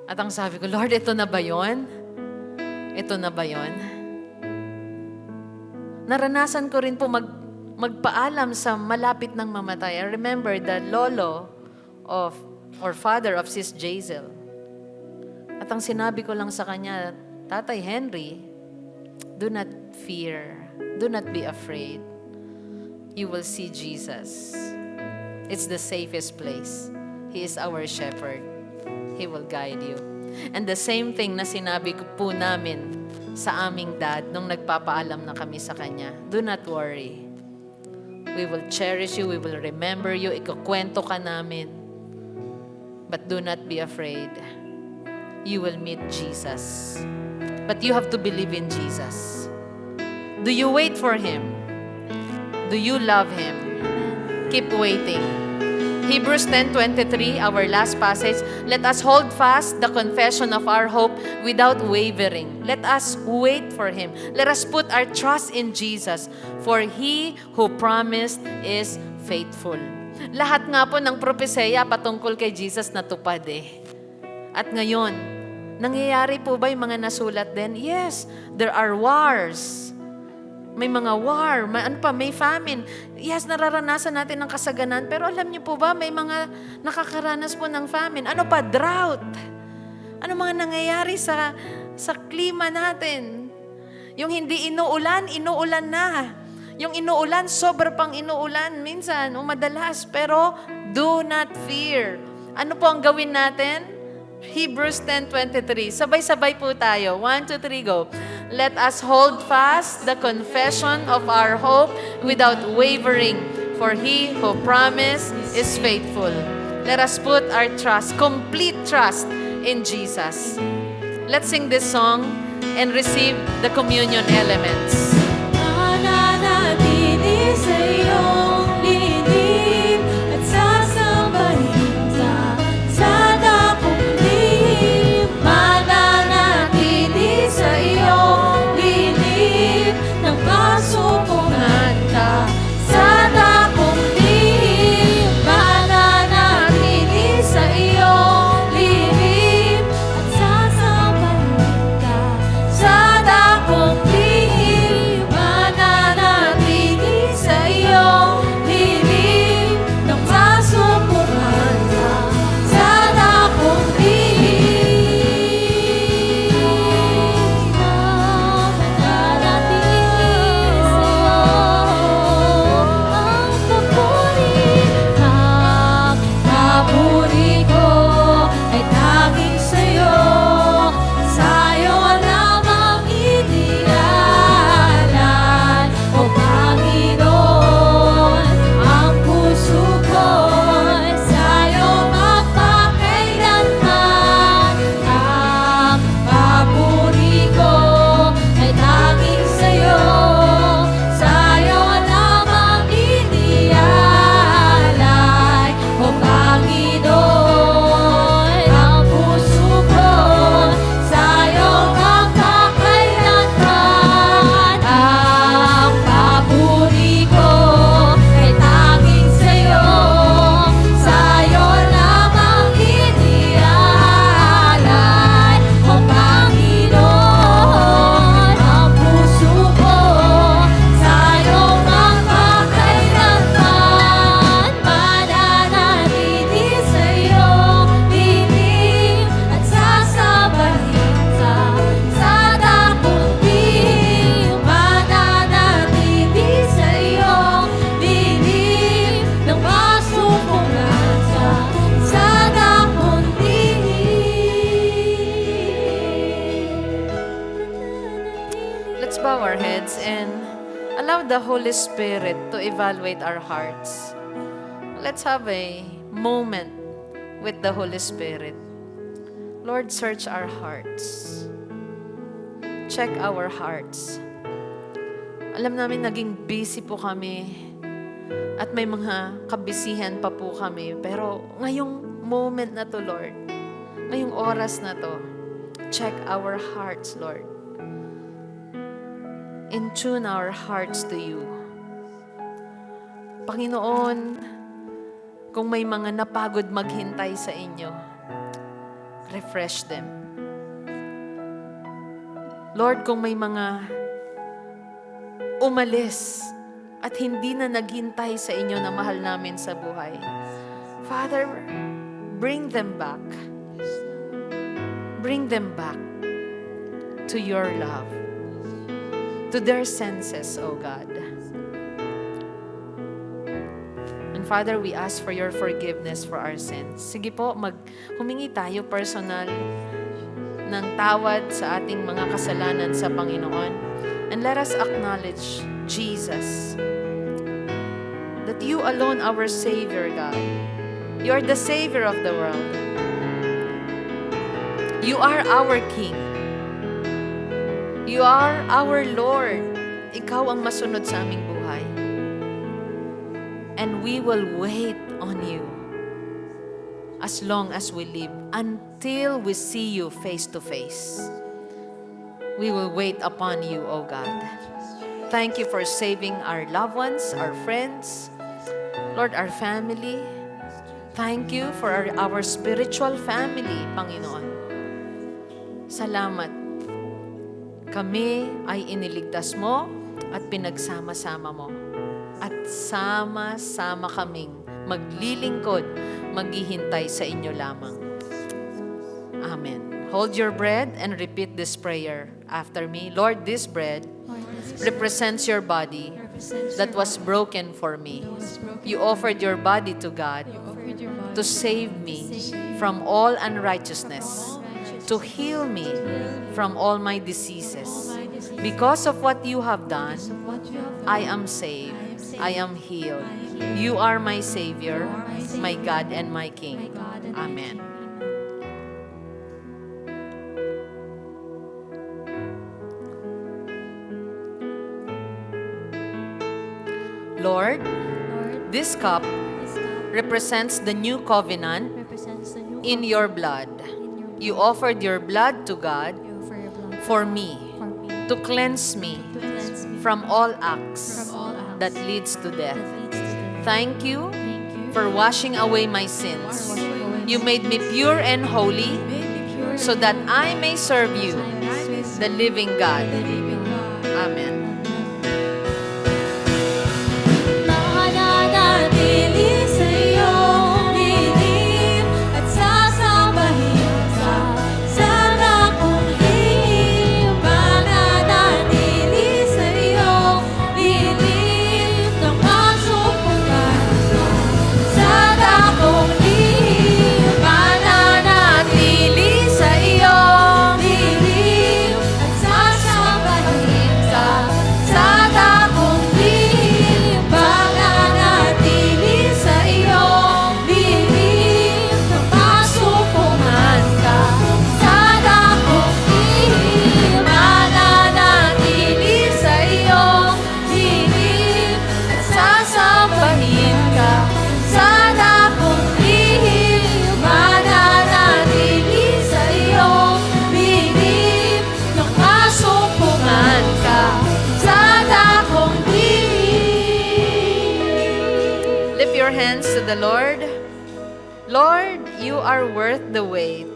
S2: At ang sabi ko, Lord, ito na ba yun? Ito na ba yun? Naranasan ko rin po magpaalam sa malapit ng mamatay. I remember the lolo or father of Sis Jazel. At ang sinabi ko lang sa kanya, Tatay Henry, do not fear. Do not be afraid. You will see Jesus. It's the safest place. He is our shepherd. He will guide you. And the same thing na sinabi ko po namin sa aming dad nung nagpapaalam na kami sa kanya. Do not worry. We will cherish you. We will remember you. Ikukwento ka namin. But do not be afraid. You will meet Jesus. But you have to believe in Jesus. Do you wait for Him? Do you love Him? Keep waiting. Hebrews 10:23, our last passage. Let us hold fast the confession of our hope without wavering. Let us wait for Him. Let us put our trust in Jesus, for He who promised is faithful. Lahat nga po ng propesya patungkol kay Jesus natupad eh. At ngayon, nangyayari po ba yung mga nasulat din? Yes, there are wars. May mga war, may famine. Yes, nararanasan natin ng kasaganan, pero alam niyo po ba, may mga nakakaranas po ng famine. Ano pa? Drought. Ano mga nangyayari sa klima natin? Yung hindi inuulan na. Yung inuulan, sobra pang inuulan minsan, o madalas. Pero do not fear. Ano po ang gawin natin? Hebrews 10:23. Sabay-sabay po tayo. 1, 2, 3, go. Let us hold fast the confession of our hope without wavering, for He who promised is faithful. Let us put our trust, complete trust in Jesus. Let's sing this song and receive the communion elements.
S4: Mananatili sa iyong lihim at sasambahin ka sa dakong lihim. Mananatili sa iyong lihim nang masupungan ka sa dakong lihim. Mananatili sa iyong lihim at sasambahin ka sa dakong lihim. Mananatili sa iyong lihim nang masupungan ka sa dakong lihim. Mananatili sa iyong sa'yo lamang inialan, O Panginoon, ang puso ko'y sa'yo magpakailanman. Ang papuri ko ay tanging sa'yo, sa'yo lamang inialay, O Panginoon, ang puso ko sa'yo magpakailanman. Ang papuri ko ay tanging sa'yo, sa'yo lamang inialay, O Panginoon, ang puso ko sa'yo magpakailanman. Mananatili sa iyong lihim at sasabahin ka sa dakong lihim. Mananatili sa iyong lihim nang masupungan ka sa dakong lihim.
S2: Let's bow our heads and allow the Holy Spirit to evaluate our hearts. Let's have a moment with the Holy Spirit. Lord, search our hearts. Check our hearts. Alam namin naging busy po kami at may mga kabisihan pa po kami. Pero ngayong moment na to, Lord, ngayong oras na to, check our hearts, Lord. In-tune our hearts to you. Panginoon, kung may mga napagod maghintay sa inyo, refresh them. Lord, kung may mga umalis at hindi na naghintay sa inyo na mahal namin sa buhay. Father, bring them back. Bring them back to your love, to their senses, O God. And Father, we ask for your forgiveness for our sins. Sige po, humingi tayo personal ng tawad sa ating mga kasalanan sa Panginoon. And let us acknowledge Jesus, that you alone our Savior, God. You are the Savior of the world. You are our King. You are our Lord. Ikaw ang masunod sa aming buhay. And we will wait on you as long as we live until we see you face to face. We will wait upon you, O God. Thank you for saving our loved ones, our friends, Lord, our family. Thank you for our spiritual family, Panginoon. Salamat. Kami ay iniligtas mo at pinagsama-sama mo. At sama-sama kaming maglilingkod, maghihintay sa inyo lamang. Amen. Hold your bread and repeat this prayer after me. Lord, this bread represents your body that was broken for me. You offered your body to God to save me from all unrighteousness, to heal me from all my diseases. Because of what you have done, I am saved. I am healed. You are my Savior, my God and my King. Amen. Lord, this cup represents the new covenant in your blood. You offered your blood to God for me, to cleanse me from all acts that leads to death. Thank you for washing away my sins. You made me pure and holy so that I may serve you, the living God. Amen.
S4: Mananatili sa iyong lihim at sasambahin ka sa dakong lihim. Mananatili sa iyong lihim nang masumpungan ka sa dakong lihim.
S2: Mananatili sa iyong
S4: Lihim at sasambahin ka sa dakong lihim. Mananatili sa iyong lihim nang masumpungan ka sa dakong lihim. Mananatili sa iyong lihim at sasambahin ka sa dakong lihim. Mananatili sa iyong lihim nang masumpungan ka sa dakong lihim.
S2: Lift your hands to the Lord. Lord, you are worth the wait.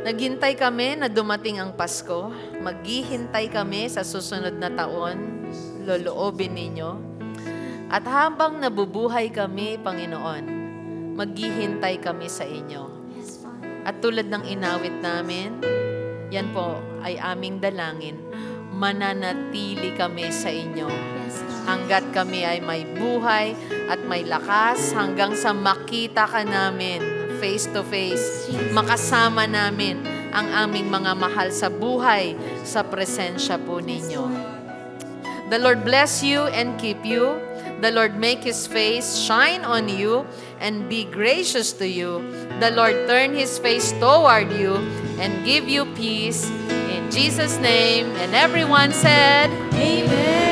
S2: Naghintay kami na dumating ang Pasko. Maghihintay kami sa susunod na taon. Loloobin ninyo. At habang nabubuhay kami, Panginoon, maghihintay kami sa inyo. At tulad ng inawit namin, yan po ay aming dalangin. Mananatili kami sa inyo. Hanggat kami ay may buhay at may lakas, hanggang sa makita ka namin face to face, makasama namin ang aming mga mahal sa buhay sa presensya po ninyo. The Lord bless you and keep you. The Lord make His face shine on you and be gracious to you. The Lord turn His face toward you and give you peace. In Jesus' name, and everyone said,
S4: Amen.